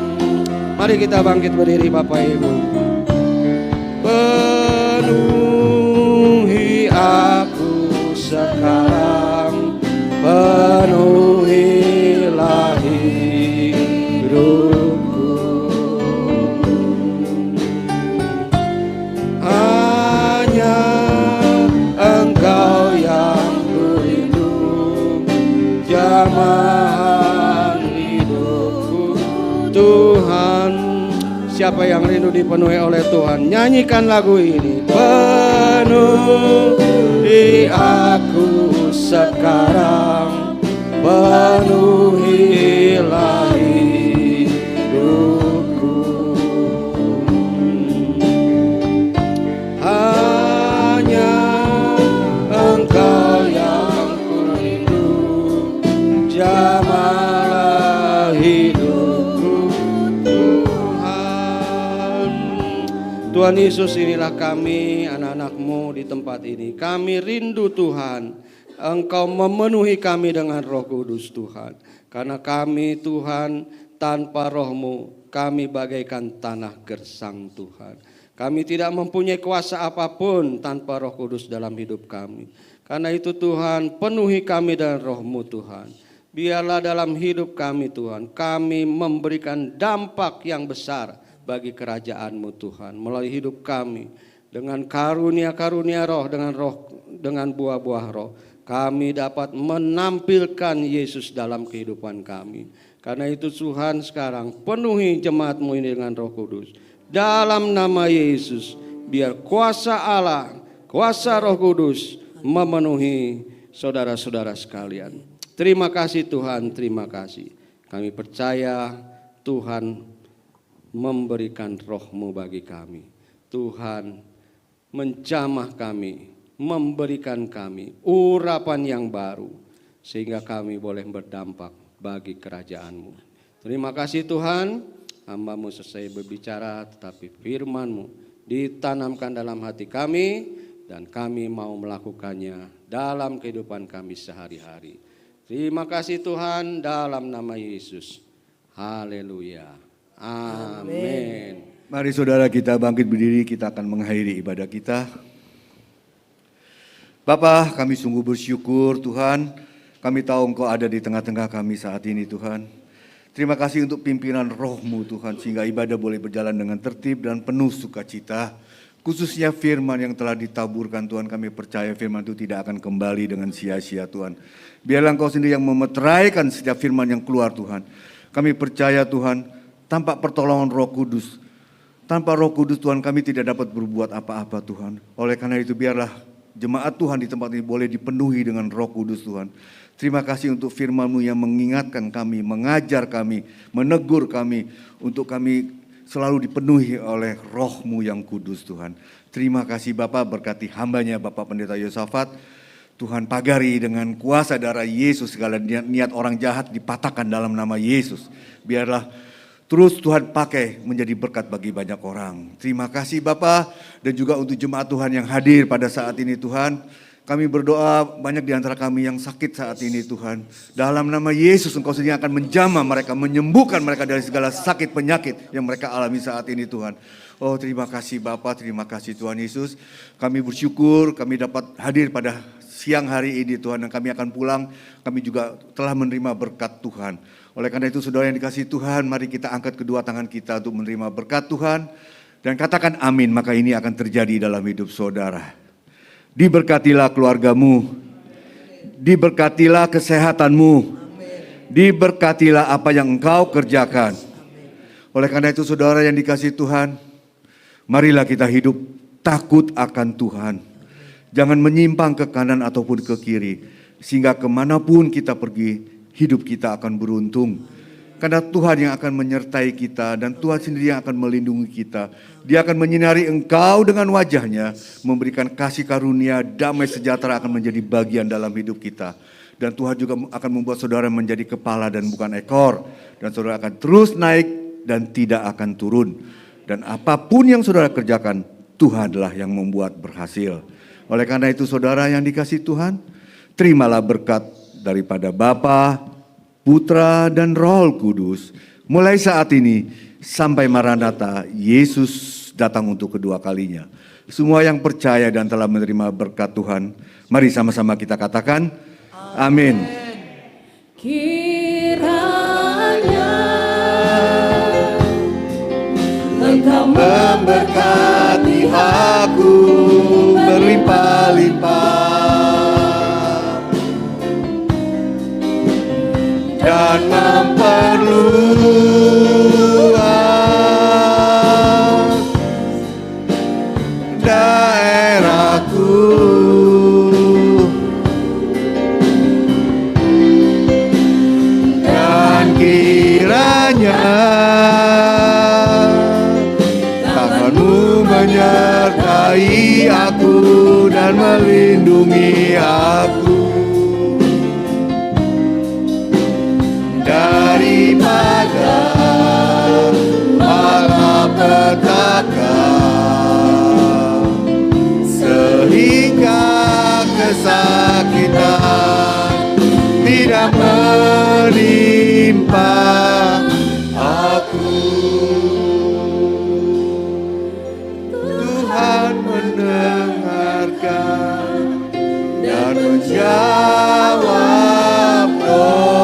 Mari kita bangkit berdiri Bapak Ibu. Penuhi aku siapa yang rindu dipenuhi oleh Tuhan? Nyanyikan lagu ini. Penuhi aku sekarang, penuhilah hidupku. Hanya Engkau yang ku rindu, jamahlah hidupku Tuhan. Tuhan Yesus, inilah kami anak-anak-Mu di tempat ini. Kami rindu Tuhan, Engkau memenuhi kami dengan Roh Kudus Tuhan. Karena kami Tuhan, tanpa Roh-Mu kami bagaikan tanah gersang Tuhan. Kami tidak mempunyai kuasa apapun tanpa Roh Kudus dalam hidup kami. Karena itu Tuhan, penuhi kami dengan Roh-Mu Tuhan. Biarlah dalam hidup kami Tuhan, kami memberikan dampak yang besar bagi kerajaan-Mu Tuhan. Melalui hidup kami, dengan karunia-karunia roh, dengan buah-buah roh, kami dapat menampilkan Yesus dalam kehidupan kami. Karena itu Tuhan, sekarang penuhi jemaat-Mu ini dengan Roh Kudus. Dalam nama Yesus, biar kuasa Allah, kuasa Roh Kudus memenuhi saudara-saudara sekalian. Terima kasih Tuhan, terima kasih. Kami percaya Tuhan memberikan Roh-Mu bagi kami. Tuhan menjamah kami, memberikan kami urapan yang baru, sehingga kami boleh berdampak bagi kerajaan-Mu. Terima kasih Tuhan, hamba-Mu selesai berbicara, tetapi firman-Mu ditanamkan dalam hati kami, dan kami mau melakukannya dalam kehidupan kami sehari-hari. Terima kasih Tuhan, dalam nama Yesus. Haleluya. Amin. Mari saudara kita bangkit berdiri, kita akan mengakhiri ibadah kita. Bapa, kami sungguh bersyukur Tuhan, kami tahu Engkau ada di tengah-tengah kami saat ini Tuhan. Terima kasih untuk pimpinan Roh-Mu Tuhan, sehingga ibadah boleh berjalan dengan tertib dan penuh sukacita. Khususnya firman yang telah ditaburkan Tuhan, kami percaya firman itu tidak akan kembali dengan sia-sia Tuhan. Biarlah Engkau sendiri yang memeteraikan setiap firman yang keluar Tuhan. Kami percaya Tuhan, tanpa pertolongan Roh Kudus, tanpa Roh Kudus Tuhan, kami tidak dapat berbuat apa-apa Tuhan. Oleh karena itu biarlah jemaat Tuhan di tempat ini boleh dipenuhi dengan Roh Kudus Tuhan. Terima kasih untuk firman-Mu yang mengingatkan kami, mengajar kami, menegur kami, untuk kami selalu dipenuhi oleh Roh-Mu yang kudus Tuhan. Terima kasih Bapak, berkati hambanya Bapak Pendeta Yosafat. Tuhan pagari dengan kuasa darah Yesus segala niat orang jahat dipatahkan dalam nama Yesus. Biarlah terus Tuhan pakai menjadi berkat bagi banyak orang. Terima kasih Bapak, dan juga untuk jemaat Tuhan yang hadir pada saat ini Tuhan. Kami berdoa banyak di antara kami yang sakit saat ini Tuhan. Dalam nama Yesus Engkau sendiri akan menjamah mereka, menyembuhkan mereka dari segala sakit penyakit yang mereka alami saat ini Tuhan. Oh terima kasih Bapa, terima kasih Tuhan Yesus. Kami bersyukur kami dapat hadir pada siang hari ini Tuhan, dan kami akan pulang. Kami juga telah menerima berkat Tuhan. Oleh karena itu saudara yang dikasihi Tuhan, mari kita angkat kedua tangan kita untuk menerima berkat Tuhan. Dan katakan amin, maka ini akan terjadi dalam hidup saudara. Diberkatilah keluargamu, diberkatilah kesehatanmu, diberkatilah apa yang engkau kerjakan. Oleh karena itu saudara yang dikasihi Tuhan, marilah kita hidup takut akan Tuhan. Jangan menyimpang ke kanan ataupun ke kiri, sehingga kemanapun kita pergi, hidup kita akan beruntung. Karena Tuhan yang akan menyertai kita, dan Tuhan sendiri yang akan melindungi kita. Dia akan menyinari engkau dengan wajahnya, memberikan kasih karunia, damai sejahtera akan menjadi bagian dalam hidup kita. Dan Tuhan juga akan membuat saudara menjadi kepala dan bukan ekor. Dan saudara akan terus naik dan tidak akan turun. Dan apapun yang saudara kerjakan, Tuhanlah yang membuat berhasil. Oleh karena itu saudara yang dikasihi Tuhan, terimalah berkat daripada Bapa, Putra dan Roh Kudus, mulai saat ini sampai Maranatha, Yesus datang untuk kedua kalinya. Semua yang percaya dan telah menerima berkat Tuhan, mari sama-sama kita katakan, amin. Kiranya Engkau Memberkati aku berlimpah-limpah dan memperluas aku dan melindungi aku daripada malapetaka, sehingga kesakitan tidak menimpa aku. Tuhan mendengarkan dan menjawab doaku.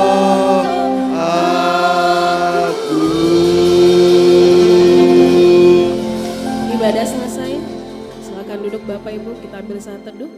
Ibadah selesai. Silakan duduk Bapak Ibu, kita ambil saat teduh.